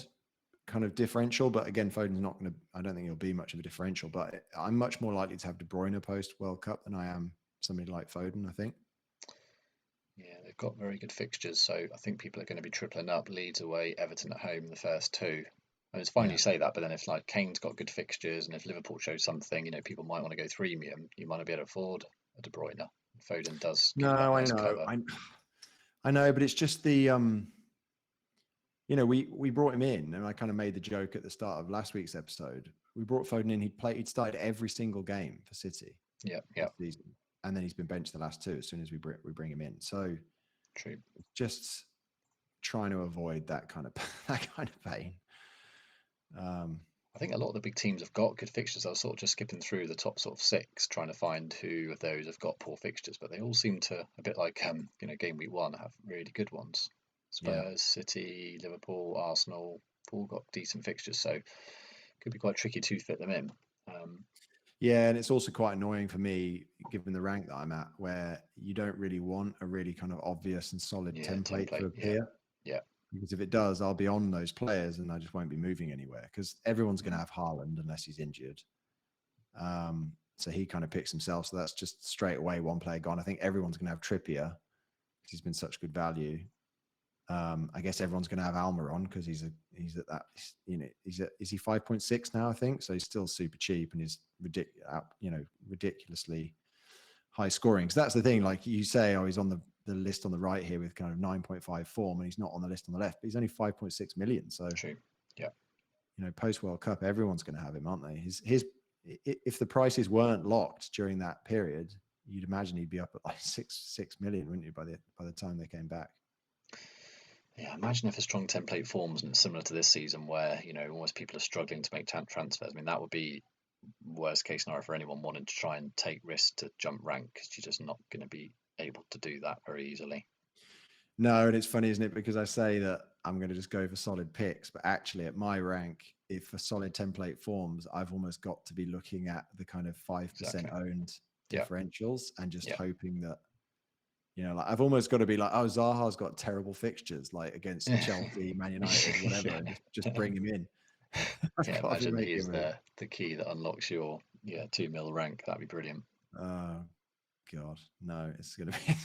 kind of differential, but again, Foden's not going to, I don't think he'll be much of a differential, but I'm much more likely to have De Bruyne post World Cup than I am somebody like Foden, I think. Yeah, they've got very good fixtures, so I think people are going to be tripling up. Leeds away, Everton at home, the first two. And it's fine you say that, but then if like Kane's got good fixtures and if Liverpool shows something, people might want to go freemium. You might not be able to afford a De Bruyne. Foden does give that nice cover. I know, but it's just the we brought him in, and I kind of made the joke at the start of last week's episode. We brought Foden in. He'd started every single game for City. Yeah. And then he's been benched the last two as soon as we bring him in. So true. Just trying to avoid that kind of pain. I think a lot of the big teams have got good fixtures. I was sort of just skipping through the top sort of six, trying to find who of those have got poor fixtures, but they all seem to, a bit like game week 1, have really good ones. Spurs, City, Liverpool, Arsenal, all got decent fixtures, so it could be quite tricky to fit them in. Yeah, and it's also quite annoying for me, given the rank that I'm at, where you don't really want a really kind of obvious and solid template to appear. Yeah. Because if it does, I'll be on those players and I just won't be moving anywhere because everyone's going to have Haaland unless he's injured. So he kind of picks himself. So that's just straight away one player gone. I think everyone's going to have Trippier because he's been such good value. I guess everyone's going to have Almiron because he's at that, is he 5.6 now, I think? So he's still super cheap and he's ridiculously high scoring. So that's the thing, like you say, he's on the list on the right here with kind of 9.5 form and he's not on the list on the left, but he's only 5.6 million. So true. Yeah. Post World Cup, everyone's going to have him, aren't they? If the prices weren't locked during that period, you'd imagine he'd be up at like 6 million, wouldn't you, by the time they came back? Yeah, imagine if a strong template forms and it's similar to this season where, almost people are struggling to make transfers. I mean, that would be worst case scenario for anyone wanting to try and take risks to jump rank because you're just not going to be able to do that very easily. No, and it's funny, isn't it? Because I say that I'm going to just go for solid picks, but actually at my rank, if a solid template forms, I've almost got to be looking at the kind of 5% owned differentials and just hoping that, like I've almost got to be like, oh, Zaha's got terrible fixtures, like against Chelsea, Man United, whatever, and just bring him in. Yeah, imagine he's the key that unlocks your 2 mil rank. That'd be brilliant. Oh God, no, it's gonna be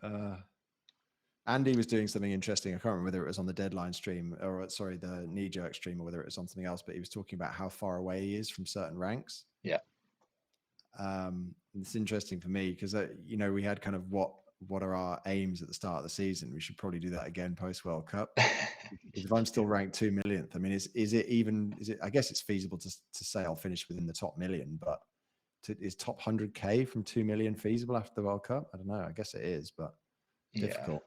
right. Andy was doing something interesting. I can't remember whether it was on the deadline stream or the knee jerk stream, or whether it was on something else, but he was talking about how far away he is from certain ranks. Yeah. It's interesting for me because we had kind of what are our aims at the start of the season. We should probably do that again post World Cup. If I'm still ranked 2 millionth, I mean, is it I guess it's feasible to say I'll finish within the top million, but is top 100k from 2 million feasible after the World Cup? I don't know. I guess it is, but difficult.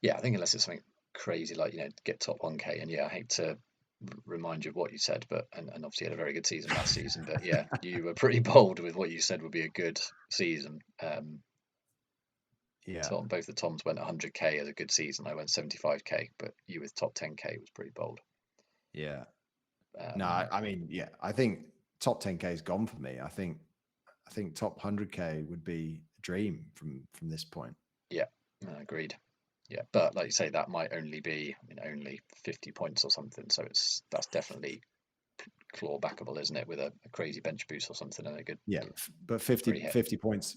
Yeah, I think unless it's something crazy like get top 1k, and I hate to remind you of what you said, but and obviously had a very good season last season. But yeah, you were pretty bold with what you said would be a good season. Yeah. Both the Toms went 100k as a good season. I went 75k, but you with top 10k was pretty bold. Yeah. No, I mean, yeah, I think top 10k is gone for me. I think top 100k would be a dream from this point. Yeah, agreed. Yeah, but like you say, that might only be, only 50 points or something. So that's definitely claw backable, isn't it? With a crazy bench boost or something and a good. Yeah, but 50 points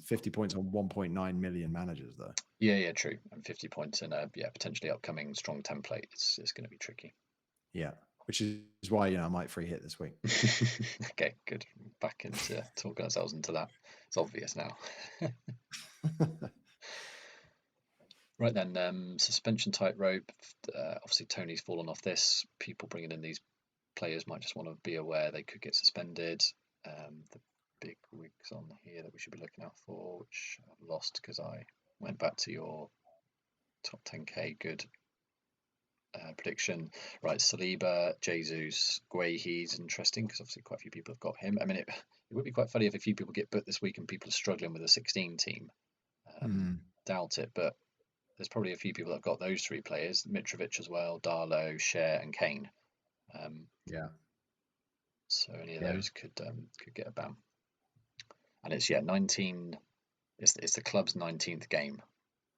on 1.9 million managers though. Yeah, true. And 50 points in a potentially upcoming strong template. It's going to be tricky. Yeah, which is why I might free hit this week. Okay, good. Back into talking ourselves into that. It's obvious now. Right then, suspension tightrope. Obviously, Tony's fallen off this. People bringing in these players might just want to be aware they could get suspended. The big wigs on here that we should be looking out for, which I've lost because I went back to your top 10k good prediction. Right, Saliba, Jesus, Guehi's interesting because obviously quite a few people have got him. I mean, it would be quite funny if a few people get booked this week and people are struggling with a 16 team. Doubt it, but there's probably a few people that have got those three players, Mitrovic as well, Darlow, Cher and Kane. Yeah. So any of those could get a ban. And it's 19. It's the club's 19th game,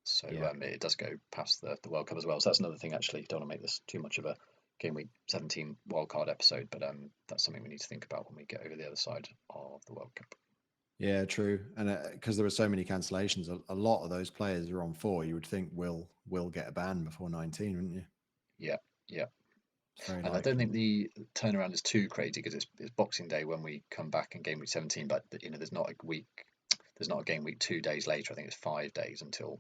so it does go past the World Cup as well. So that's another thing. Actually, don't want to make this too much of a Game Week 17 wildcard episode, but that's something we need to think about when we get over the other side of the World Cup. Yeah, true. And because there were so many cancellations, a lot of those players are on 4. You would think will get a ban before 19, wouldn't you? Yeah. And I don't think the turnaround is too crazy because it's Boxing Day when we come back in Game Week 17, but there's not a Game Week 2 days later. I think it's 5 days until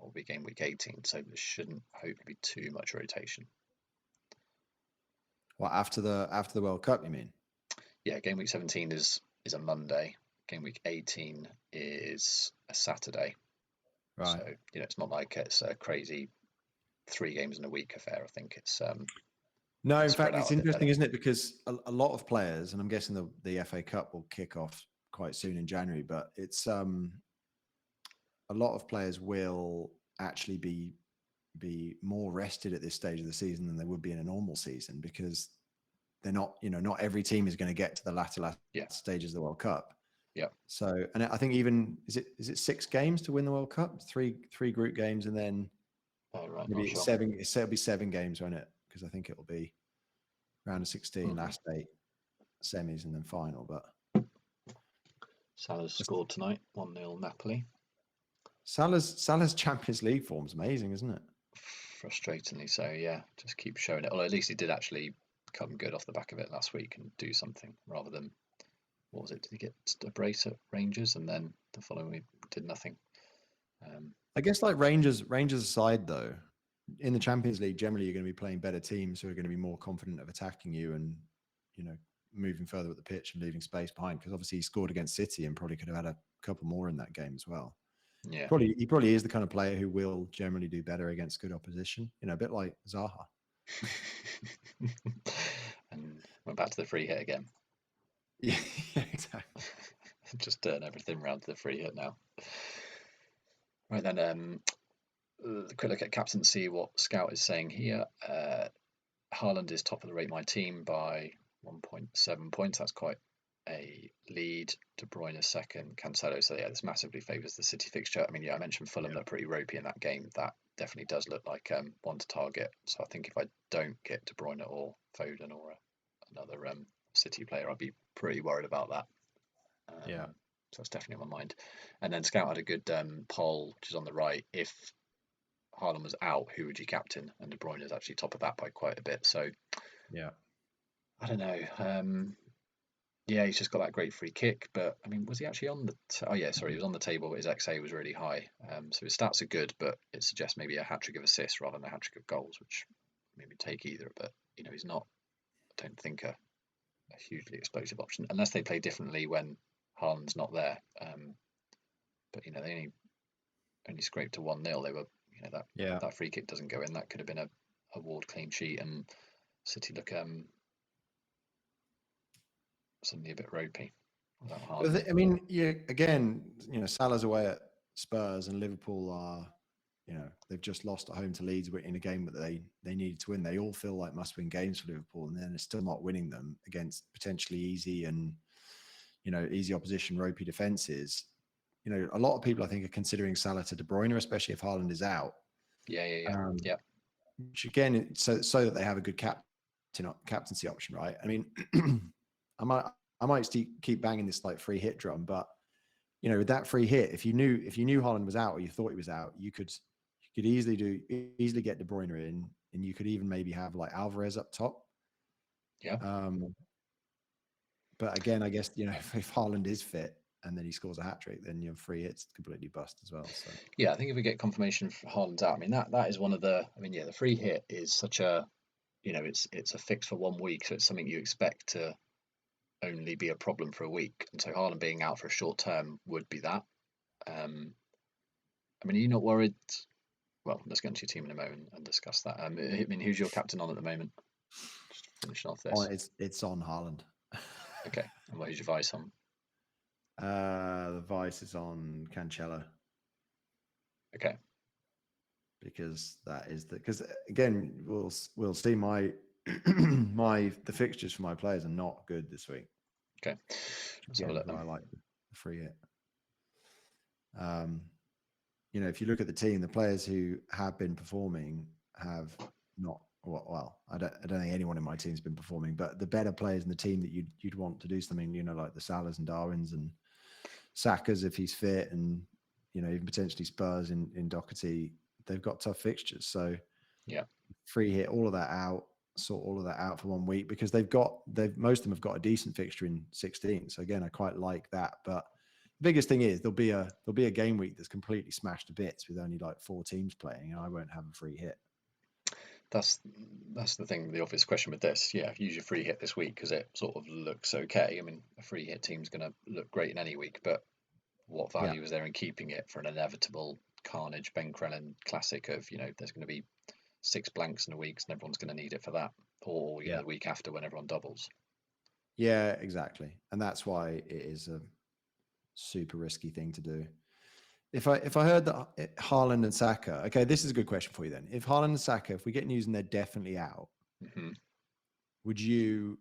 will be Game Week 18, so there shouldn't hopefully be too much rotation. Well, after the World Cup, you mean? Yeah, Game Week 17 is a Monday. Game Week 18 is a Saturday. Right. So it's not like it's a crazy 3 games in a week affair. I think it's no. In fact, it's interesting, isn't it? Because a lot of players, and I'm guessing the FA Cup will kick off quite soon in January, but it's a lot of players will actually be more rested at this stage of the season than they would be in a normal season because they're not, not every team is going to get to the latter stages of the World Cup. Yeah. So, and I think even is it 6 games to win the World Cup? Three group games, and then maybe it's 7. It'll be 7 games, won't it? Because I think it'll be round of 16, last 8 semis, and then final. But Salah's scored tonight, 1-0 Napoli. Salah's Champions League form's amazing, isn't it? Frustratingly so, yeah. Just keep showing it. Although at least he did actually come good off the back of it last week and do something rather than, what was it? Did he get a brace at Rangers and then the following week did nothing? I guess like Rangers aside though, in the Champions League, generally you're going to be playing better teams who are going to be more confident of attacking you and, moving further up the pitch and leaving space behind. Because obviously he scored against City and probably could have had a couple more in that game as well. Yeah. He probably is the kind of player who will generally do better against good opposition. A bit like Zaha. And we're back to the free hit again. Yeah, exactly. Just turn everything around to the free hit now. Right then, quick look at captaincy. What Scout is saying here. Haaland is top of the Rate My Team by 1.7 points. That's quite a lead. De Bruyne is second. Cancelo. So this massively favours the City fixture. I mean, I mentioned Fulham look pretty ropey in that game. That definitely does look like one to target. So I think if I don't get De Bruyne or Foden or another City player, I'd be pretty worried about that. So it's definitely on my mind. And then Scout had a good poll, which is on the right. If Haaland was out, who would you captain? And De Bruyne is actually top of that by quite a bit. So I don't know. He's just got that great free kick. But I mean, was he actually on the? He was on the table. But his XA was really high. So his stats are good, but it suggests maybe a hat trick of assists rather than a hat trick of goals, which maybe take either. But he's not. I don't think a hugely explosive option unless they play differently when Haaland's not there. But they only scraped to 1-0. They were that free kick doesn't go in. That could have been a Ward clean sheet. And City look suddenly a bit ropey without But Haaland. I mean, again, Salah's away at Spurs and Liverpool are, they've just lost at home to Leeds in a game that they needed to win. They all feel like must-win games for Liverpool, and then they're still not winning them against potentially easy and easy opposition, ropey defenses. A lot of people I think are considering Salah to De Bruyne, especially if Haaland is out. Yeah. Which again, so that they have a good captaincy option, right? I mean, I might keep banging this like free hit drum, but with that free hit, if you knew Haaland was out or you thought he was out, you could easily get De Bruyne in, and you could even maybe have like Alvarez up top. Yeah. But again, I guess if Haaland is fit and then he scores a hat trick, then your free hit's completely bust as well. So yeah, I think if we get confirmation for Haaland's out, I mean that is one of the. I mean, yeah, the free hit is such a, it's a fix for 1 week, so it's something you expect to only be a problem for a week, and so Haaland being out for a short term would be that. I mean, are you not worried? Well, let's get into your team in a moment and discuss that. I mean, who's your captain on at the moment? Just finishing off this. it's on Haaland. Okay, and who's your vice on? The vice is on Cancelo. Okay. Because again, we'll see my the fixtures for my players are not good this week. Okay. Let's have a look. I like the free hit. If you look at the team, the players who have been performing have not. Well, I don't think anyone in my team's been performing, but the better players in the team that you'd want to do something, like the Salahs and Darwins and Saka's if he's fit, and even potentially Spurs in Doherty, they've got tough fixtures. So yeah, free hit all of that out, sort all of that out for 1 week, because most of them have got a decent fixture in 16. So again, I quite like that. But the biggest thing is there'll be a game week that's completely smashed to bits with only like 4 teams playing, and I won't have a free hit. That's the thing, the obvious question with this. Yeah, use your free hit this week because it sort of looks okay. I mean, a free hit team's going to look great in any week, but what value is there in keeping it for an inevitable carnage Ben Crellin classic of, there's going to be 6 blanks in a week and everyone's going to need it for that, or the week after when everyone doubles. Yeah, exactly. And that's why it is a super risky thing to do. If I heard that Haaland and Saka, okay, this is a good question for you then. If Haaland and Saka, if we get news and they're definitely out, would you,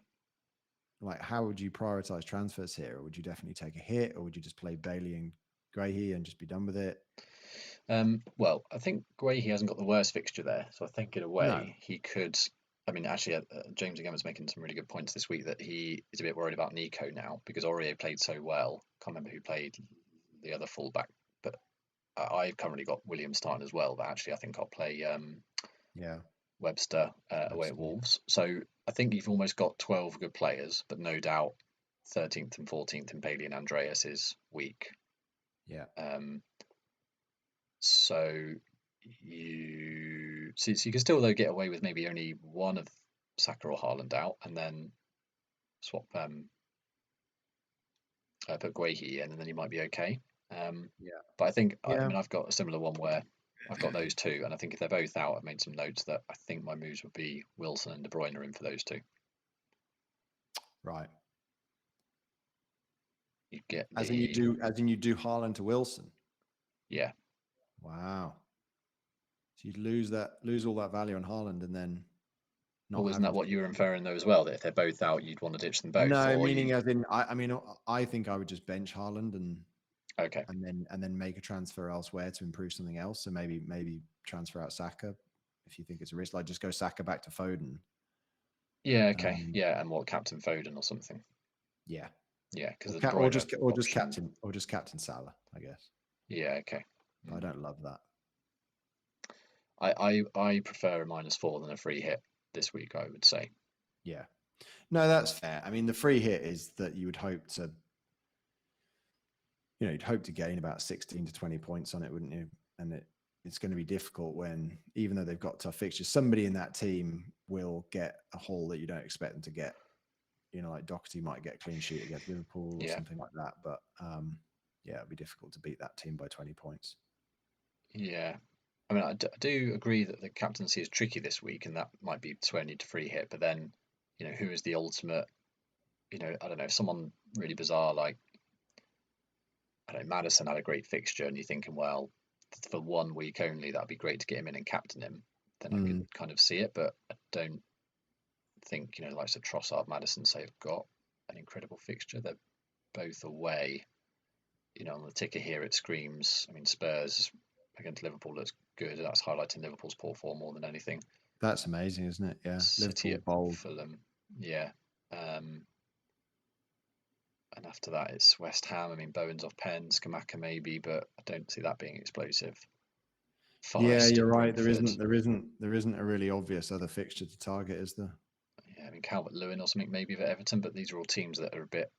how would you prioritize transfers here? Or would you definitely take a hit, or would you just play Bailey and Guehi and just be done with it? Well, I think Guehi hasn't got the worst fixture there, so I think in a way he could. I mean, actually, James again was making some really good points this week that he is a bit worried about Nico now because Aurier played so well. Can't remember who played the other fullback, but I've currently got Williams starting as well. But actually, I think I'll play Webster away at Wolves. So I think you've almost got 12 good players, but no doubt 13th and 14th in Bailey and Andreas is weak. Yeah. So you can still though get away with maybe only one of Saka or Haaland out, and then swap put Guehi in, and then you might be okay. But I think I mean I've got a similar one where I've got those two, and I think if they're both out, I've made some notes that I think my moves would be Wilson and De Bruyne in for those two. Right. You get as in you do Haaland to Wilson. Yeah. Wow. So you'd lose all that value on Haaland, and then not. Well, isn't that what you were inferring though as well? That if they're both out, you'd want to ditch them both. No, meaning as in I think I would just bench Haaland and then make a transfer elsewhere to improve something else. So maybe transfer out Saka if you think it's a risk. Like just go Saka back to Foden. Yeah. Okay. And what, Captain Foden or something? Yeah. Yeah, because or just Captain Salah, I guess. Yeah. Okay. I don't love that. I prefer a -4 than a free hit this week, I would say. Yeah. No, that's fair. I mean, the free hit is that you would hope to, you'd hope to gain about 16 to 20 points on it, wouldn't you? And it's going to be difficult when, even though they've got tough fixtures, somebody in that team will get a haul that you don't expect them to get. Like Doherty might get a clean sheet against Liverpool or something like that. But it'd be difficult to beat that team by 20 points. Yeah. I mean, I do agree that the captaincy is tricky this week, and that might be swaying you to free hit. But then, who is the ultimate? I don't know, someone really bizarre like, I don't know, Madison had a great fixture, and you're thinking, well, for 1 week only, that'd be great to get him in and captain him. Then I could kind of see it, but I don't think, like so Trossard, Madison, say have got an incredible fixture. They're both away. On the ticker here, it screams. I mean, Spurs against Liverpool looks good. That's highlighting Liverpool's poor form more than anything. That's amazing, isn't it? Yeah, City Liverpool at bold. Fulham, yeah. And after that, it's West Ham. I mean, Bowen's off pen, Skamaka maybe, but I don't see that being explosive. Yeah, Forest you're at right. Brentford. There isn't a really obvious other fixture to target, is there? Yeah, I mean, Calvert-Lewin or something maybe for Everton, but these are all teams that are a bit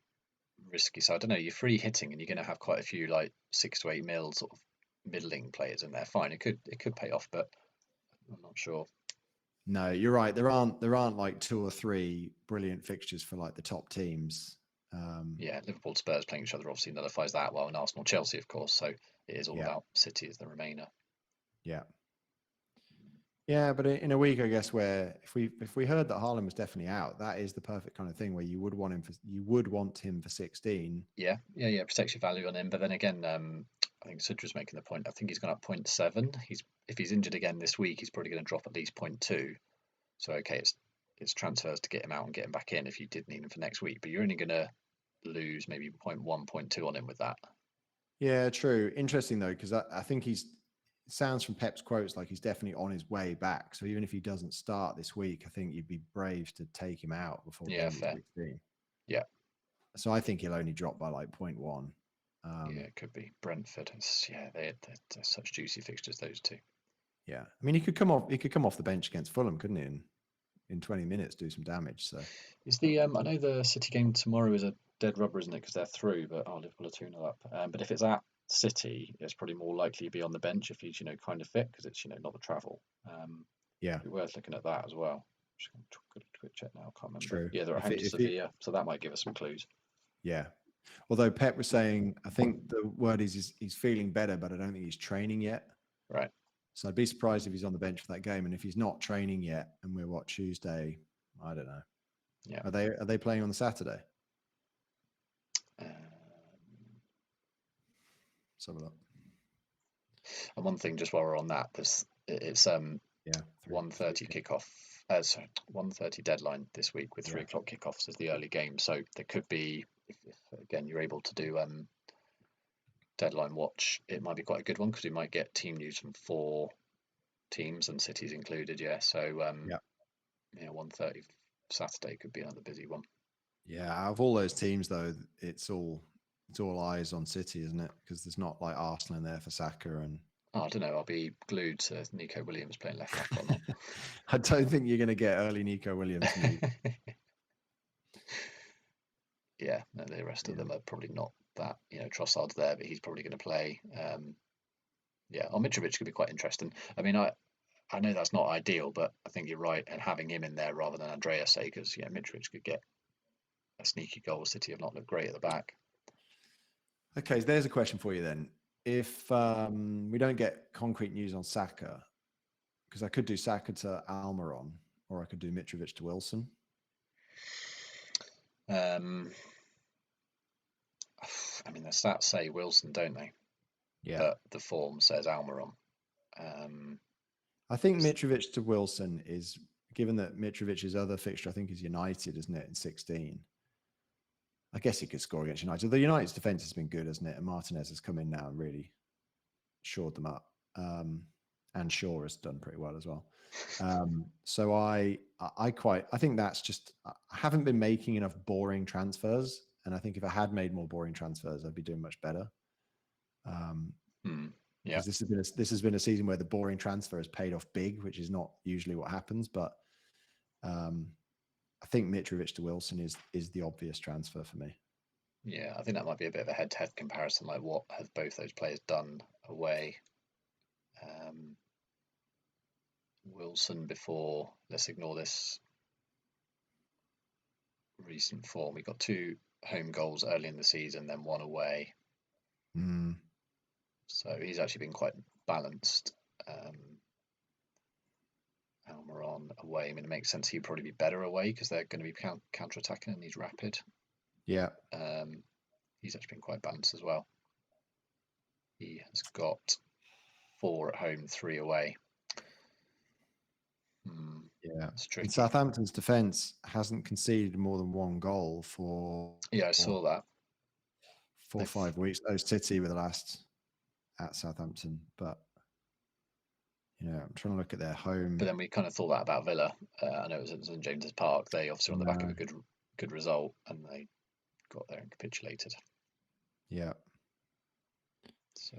risky. So I don't know. You're free hitting, and you're going to have quite a few like 6 to 8 mil sort of middling players in there. Fine, it could pay off, but I'm not sure. No, you're right. There aren't like 2 or 3 brilliant fixtures for like the top teams. Yeah, Liverpool, Spurs playing each other obviously nullifies that. Well, and Arsenal, Chelsea, of course. So it is all about City as the remainder. Yeah. Yeah, but in a week, I guess, where if we heard that Haaland was definitely out, that is the perfect kind of thing where you would want him for 16. Yeah. Protects your value on him, but then again, I think Sudra's making the point. I think he's gone up 0.7. If he's injured again this week, he's probably going to drop at least 0.2. So okay, it's transfers to get him out and get him back in if you did need him for next week, but you're only going to lose maybe 0.1, 0.2 on him with that. Yeah, true. Interesting though, because I think it sounds from Pep's quotes like he's definitely on his way back. So even if he doesn't start this week, I think you'd be brave to take him out before game week 16. Yeah. So I think he'll only drop by like 0.1. Yeah, it could be Brentford. They're such juicy fixtures, those two. Yeah, I mean he could come off the bench against Fulham, couldn't he? In 20 minutes, do some damage. So is the I know the City game tomorrow is a dead rubber, isn't it? Because they're through, but Liverpool are 2-0 up. But if it's at City, it's probably more likely to be on the bench if he's kind of fit, because it's not the travel. yeah, It'd be worth looking at that as well. Just going to quick check now. I can't remember. true. Yeah, they're at home to Sevilla, so that might give us some clues. Yeah. Although Pep was saying, I think the word is he's feeling better, but I don't think he's training yet. Right. So I'd be surprised if he's on the bench for that game. And if he's not training yet, and we're Tuesday, I don't know. Yeah. Are they playing on the Saturday? Let's have a look. And one thing, just while we're on that, it's 1:30 kickoff. 1:30 deadline this week with 3 o'clock kickoffs as the early game. So there could be, if again you're able to do deadline watch, it might be quite a good one because we might get team news from 4 teams and cities included. Yeah. So 1:30 Saturday could be another busy one. Yeah, out of all those teams though, it's all eyes on City, isn't it? Because there's not like Arsenal in there for Saka and. I don't know. I'll be glued to Nico Williams playing left back or not. I don't think you're going to get early Nico Williams. Yeah, no, the rest of them are probably not that. Trossard's there, but he's probably going to play. Mitrovic could be quite interesting. I mean, I know that's not ideal, but I think you're right, and having him in there rather than Andreas, say, because Mitrovic could get a sneaky goal. City have not looked great at the back. Okay, so there's a question for you then. If we don't get concrete news on Saka, because I could do Saka to Almiron, or I could do Mitrovic to Wilson. I mean, the stats say Wilson, don't they? Yeah. But the form says Almiron. I think Mitrovic to Wilson is, given that Mitrovic's other fixture, I think, is United, isn't it, in 16? I guess he could score against United. The United's defence has been good, hasn't it? And Martinez has come in now and really shored them up. And Shaw has done pretty well as well. So I think that's just, I haven't been making enough boring transfers. And I think if I had made more boring transfers, I'd be doing much better. Because this has been a season where the boring transfer has paid off big, which is not usually what happens. But I think Mitrovic to Wilson is the obvious transfer for me. Yeah, I think that might be a bit of a head-to-head comparison. Like, what have both those players done away? Wilson before, let's ignore this recent form. We got 2 home goals early in the season, then 1 away. So he's actually been quite balanced. Almiron away. I mean, it makes sense he'd probably be better away because they're going to be counter-attacking and he's rapid. Yeah. He's actually been quite balanced as well. He has got 4 at home, 3 away. Yeah. It's tricky. And Southampton's defence hasn't conceded more than 1 goal for I saw that. 4 or 5 weeks. Oh, City were the last at Southampton, but I'm trying to look at their home. But then we kind of thought that about Villa. I know it was at St James's Park. They obviously on the back of a good result, and they got there and capitulated. Yeah. So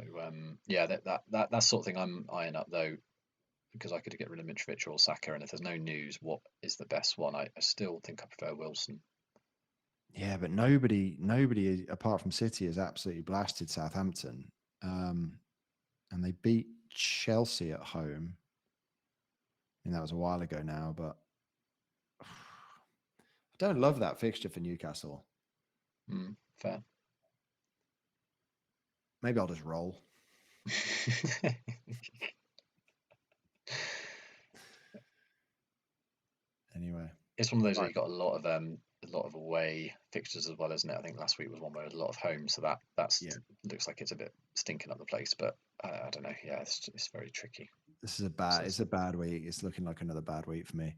that's sort of thing I'm eyeing up though, because I could get rid of Mitrovic or Saka, and if there's no news, what is the best one? I still think I prefer Wilson. Yeah, but nobody apart from City has absolutely blasted Southampton, and they beat Chelsea at home. I mean, that was a while ago now, but I don't love that fixture for Newcastle. Fair. Maybe I'll just roll. Anyway, it's one of those where you got a lot of away fixtures as well, isn't it? I think last week was one where a lot of home, so that's looks like it's a bit stinking up the place. But I don't know. Yeah, it's very tricky. It's a bad week. It's looking like another bad week for me.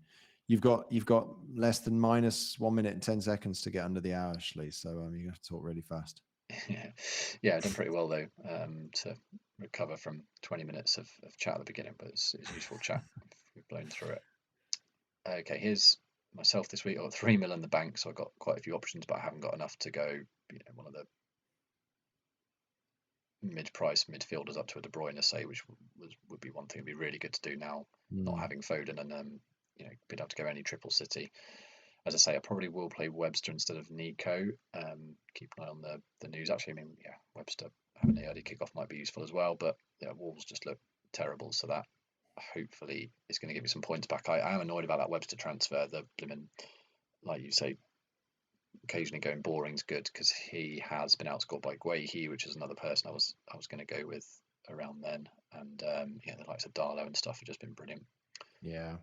You've got less than minus 1 minute and 10 seconds to get under the hour, Shlee. So you have to talk really fast. Yeah, I've done pretty well though to recover from 20 minutes of chat at the beginning, but it's useful chat. We've blown through it. Okay, here's myself this week. I got 3 mil in the bank, so I got quite a few options, but I haven't got enough to go. One of the mid-price midfielders up to a De Bruyne, say, which would be one thing. It'd be really good to do now, not having Foden and being able to go any triple City. As I say, I probably will play Webster instead of Nico. Keep an eye on the news. Actually, I mean, Webster having the early kickoff might be useful as well. But Wolves just look terrible, so that hopefully is going to give me some points back. I am annoyed about that Webster transfer. The blimmin', like you say, occasionally going boring's good because he has been outscored by Guehi, which is another person I was going to go with around then. And the likes of Darlow and stuff have just been brilliant. Yeah.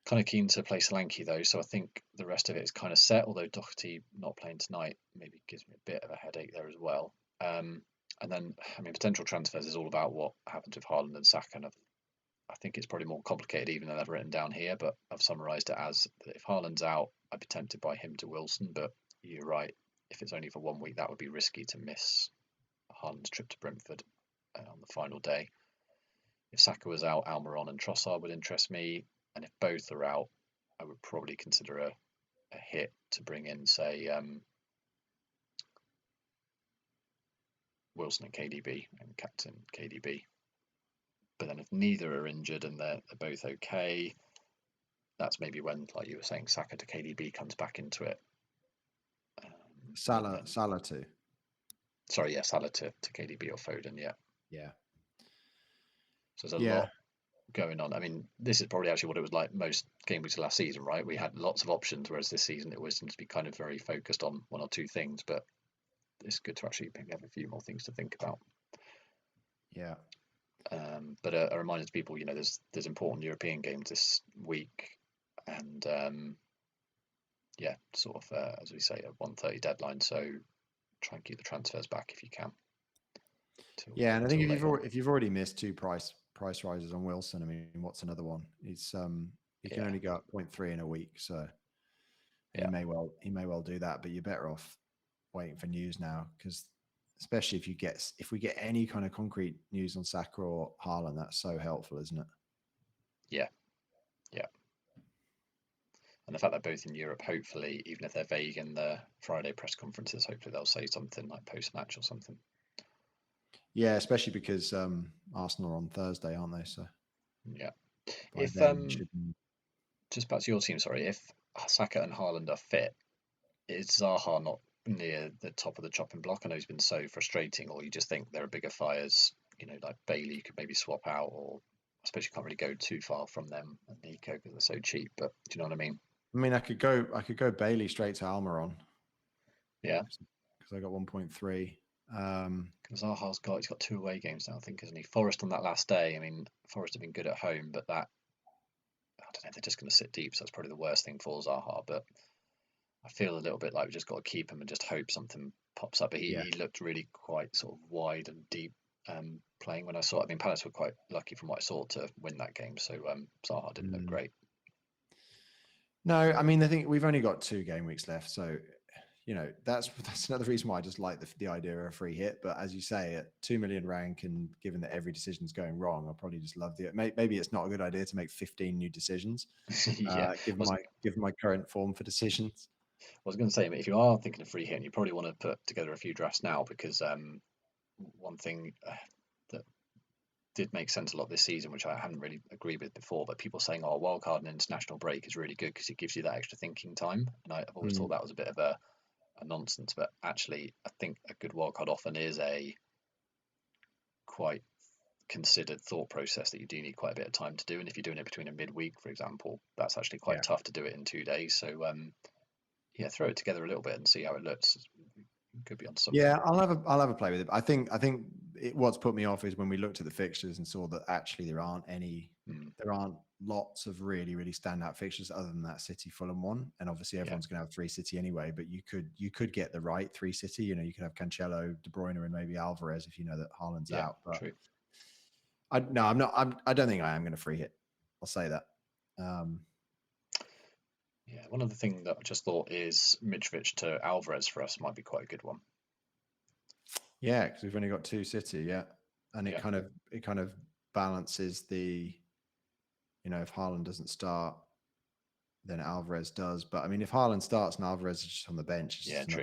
Kind of keen to play Solanke though, so I think the rest of it is kind of set. Although Doherty not playing tonight maybe gives me a bit of a headache there as well. And then, I mean, potential transfers is all about what happens with Haaland and Saka. And I think it's probably more complicated even than I've written down here, but I've summarised it as that if Haaland's out, I'd be tempted by him to Wilson. But you're right, if it's only for 1 week, that would be risky to miss Haaland's trip to Brentford on the final day. If Saka was out, Almiron and Trossard would interest me. And if both are out, I would probably consider a hit to bring in, say, Wilson and KDB and captain KDB. But then if neither are injured and they're both okay, that's maybe when, like you were saying, Saka to KDB comes back into it. Salah too. Sorry, Salah to KDB or Foden, Yeah. So there's a lot going on. I mean, this is probably actually what it was like most game weeks last season, right? We had lots of options, whereas this season it always seems to be kind of very focused on 1 or 2 things. But it's good to actually maybe have a few more things to think about. Yeah. But a reminder to people, there's important European games this week, and sort of as we say, a 1:30 deadline. So try and keep the transfers back if you can. And I think if you've already missed 2 price rises on Wilson, I mean, what's another one? It's he can only go up 0.3 in a week, so he may well do that. But you're better off waiting for news now, because especially if we get any kind of concrete news on Saka or Haaland, that's so helpful, isn't it? Yeah. And the fact that both in Europe, hopefully, even if they're vague in the Friday press conferences, hopefully they'll say something like post-match or something. Yeah, especially because Arsenal are on Thursday, aren't they? So yeah. If just back to your team, sorry, if Saka and Haaland are fit, is Zaha not near the top of the chopping block? I know he's been so frustrating, or you just think there are bigger fires, like Bailey you could maybe swap out, or I suppose you can't really go too far from them and Nico because they're so cheap, but do you know what I mean? I mean, I could go Bailey straight to Almiron. Yeah. Because I got 1.3. Because he's got 2 away games now, I think, isn't he? Forest on that last day. I mean, Forest have been good at home, but that, I don't know, they're just going to sit deep, so that's probably the worst thing for Zaha. But I feel a little bit like we just got to keep him and just hope something pops up. But he looked really quite sort of wide and deep playing when I saw it. I mean, Palace were quite lucky from what I saw to win that game, so Zaha didn't look great. No, I mean, I think we've only got 2 game weeks left, so that's another reason why I just like the idea of a free hit. But as you say, at 2 million rank, and given that every decision's going wrong, I'll probably just love the. Maybe it's not a good idea to make 15 new decisions. Given my current form for decisions. I was going to say, if you are thinking of free hit, you probably want to put together a few drafts now, because one thing that did make sense a lot this season, which I hadn't really agreed with before, but people saying, "Oh, wildcard and international break is really good because it gives you that extra thinking time," and I've always thought that was a bit of a nonsense. But actually, I think a good wildcard often is a quite considered thought process that you do need quite a bit of time to do. And if you're doing it between a midweek, for example, that's actually quite tough to do it in 2 days. So throw it together a little bit and see how it looks. Could be on something. Yeah, I'll have a play with it. I think what's put me off is when we looked at the fixtures and saw that actually there aren't lots of really, really standout fixtures other than that City Fulham one. And obviously everyone's going to have 3 City anyway, but you could get the right 3 City. You could have Cancelo, De Bruyne, and maybe Alvarez if you know that Haaland's out. But true. I don't think I am going to free hit. I'll say that. One other thing that I just thought is Mitrovic to Alvarez for us might be quite a good one. Yeah, because we've only got 2 City, and it kind of balances the, if Haaland doesn't start, then Alvarez does. But I mean, if Haaland starts and Alvarez is just on the bench, it's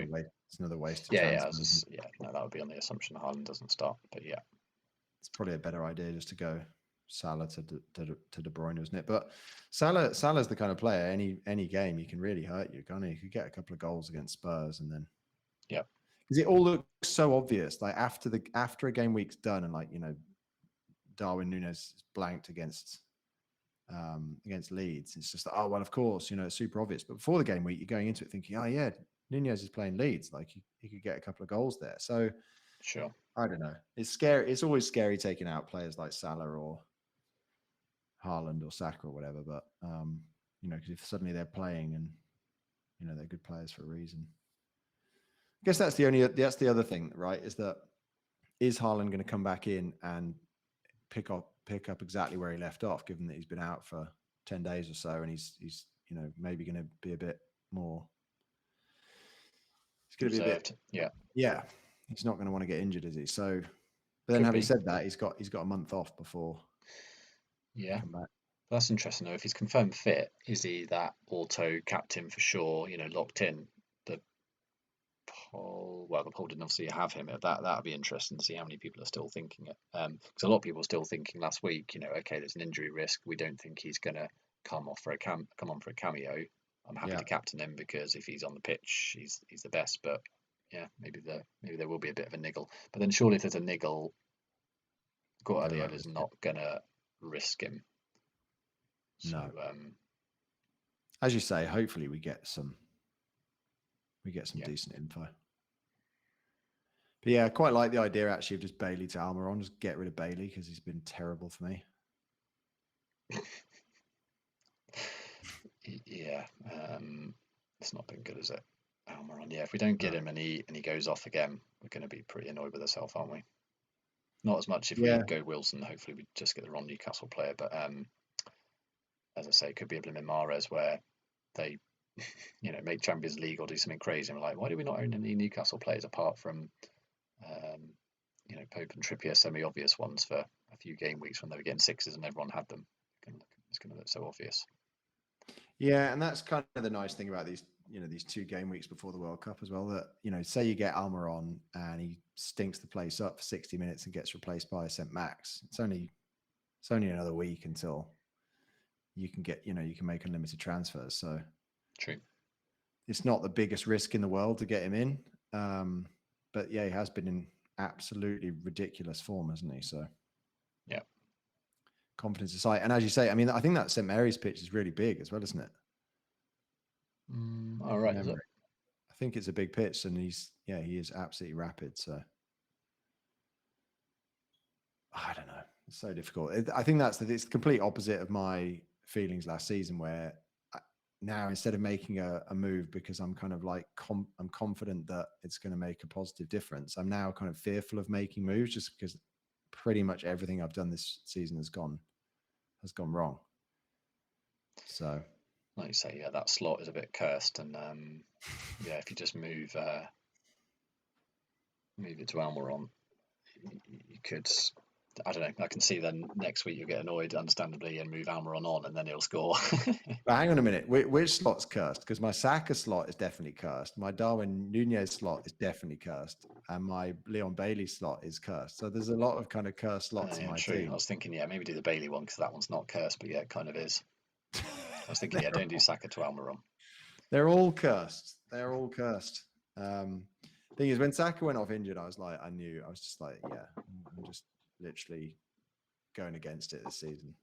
another waste of transfer. No, that would be on the assumption Haaland doesn't start. But it's probably a better idea just to go Salah to De Bruyne, isn't it? But Salah's the kind of player, any game he can really hurt you, can't he? He could get a couple of goals against Spurs and then because it all looks so obvious. Like after a game week's done, and Darwin Núñez is blanked against Leeds. It's just like, oh well, of course, it's super obvious. But before the game week, you're going into it thinking, oh yeah, Núñez is playing Leeds. Like he could get a couple of goals there. So sure, I don't know. It's scary. It's always scary taking out players like Salah or Haaland or Saka or whatever. But because if suddenly they're playing and they're good players for a reason. I guess that's the other thing, right? Is Haaland going to come back in and pick up exactly where he left off, given that he's been out for 10 days or so, and he's maybe going to be a bit more. He's going to be a bit. Yeah. He's not going to want to get injured, is he? So, but then having said that, he's got a month off before. Yeah. That's interesting though. If he's confirmed fit, is he that auto captain for sure? Locked in. The poll didn't obviously have him. That'd be interesting to see how many people are still thinking it. Because a lot of people were still thinking last week, okay, there's an injury risk. We don't think he's going to come on for a cameo. I'm happy to captain him because if he's on the pitch, he's the best. But maybe there will be a bit of a niggle. But then surely if there's a niggle, Guardiola's not going to risk him. So, no. As you say, hopefully we get some decent info. But I quite like the idea actually of just Bailey to Almiron. Just get rid of Bailey because he's been terrible for me. It's not been good, is it? Almiron. If we don't get him and he goes off again, we're going to be pretty annoyed with ourselves, aren't we? Not as much if we go Wilson. Hopefully we just get the wrong Newcastle player. But as I say, it could be a blimmin' Mahrez where they make Champions League or do something crazy. And we're like, why do we not own any Newcastle players apart from Pope and Trippier, semi-obvious ones for a few game weeks when they were getting 6s and everyone had them. It's going to look so obvious. Yeah, and that's kind of the nice thing about these 2 game weeks before the World Cup as well. That say you get Almiron and he stinks the place up for 60 minutes and gets replaced by St. Max. It's only another week until you can get you can make unlimited transfers. So true. It's not the biggest risk in the world to get him in, but he has been in absolutely ridiculous form, hasn't he? So confidence aside, and as you say, I mean, I think that St. Mary's pitch is really big as well, isn't it? All right. Is it? I think it's a big pitch, and he is absolutely rapid. So I don't know. It's so difficult. I think it's the complete opposite of my feelings last season, where now instead of making a move because I'm kind of like I'm confident that it's going to make a positive difference, I'm now kind of fearful of making moves just because pretty much everything I've done this season has gone wrong. So, like you say, yeah, that slot is a bit cursed, and yeah, if you just move it to Almiron, you could. I don't know. I can see then next week you'll get annoyed, understandably, and move Almiron on, and then he'll score. but hang on a minute. Which slot's cursed? Because my Saka slot is definitely cursed. My Darwin Nunez slot is definitely cursed, and my Leon Bailey slot is cursed. So there's a lot of kind of cursed slots in my true. team. I was thinking, yeah, maybe do the Bailey one because that one's not cursed, but yeah, it kind of is. I was thinking, yeah, don't do Saka to Almiron. They're all cursed. They're all cursed. Thing is, when Saka went off injured, I was just like, yeah, I'm just literally going against it this season.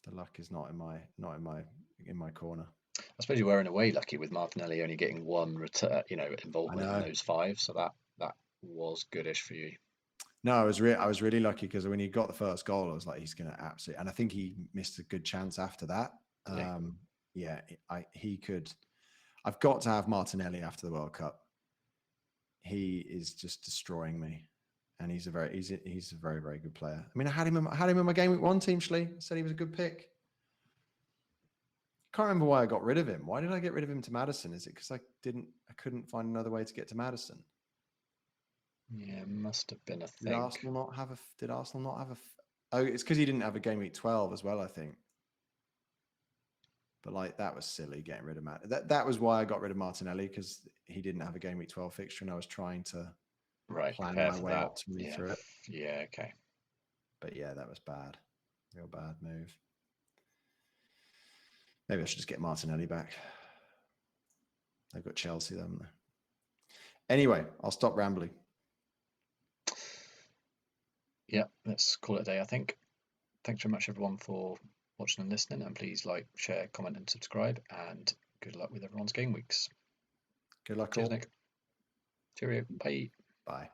The luck is not in my corner. I suppose you were in a way lucky with Martinelli only getting one involvement in those 5, so that was goodish for you. No, I was really lucky because when he got the first goal, I was like, he's going to absolutely, and I think he missed a good chance after that. He could. I've got to have Martinelli after the World Cup. He is just destroying me, and he's a very very good player. I mean, I had him in my game week 1 team. Shlee said he was a good pick. Can't remember why I got rid of him. Why did I get rid of him to Maddison? Is it because I couldn't find another way to get to Maddison? Yeah, it must have been a thing. Did Arsenal not have a? Oh, it's because he didn't have a game week 12 as well, I think. But like that was silly getting rid of Matt. That was why I got rid of Martinelli, because he didn't have a game week 12 fixture, and I was trying to plan my way optimally through it. Yeah, okay. But yeah, that was bad. Real bad move. Maybe I should just get Martinelli back. They've got Chelsea, haven't they? Anyway, I'll stop rambling. Yeah, let's call it a day, I think. Thanks very much, everyone, for watching and listening. And please like, share, comment, and subscribe. And good luck with everyone's game weeks. Good luck, Cheers, all. Nick. Cheerio. Bye. Bye.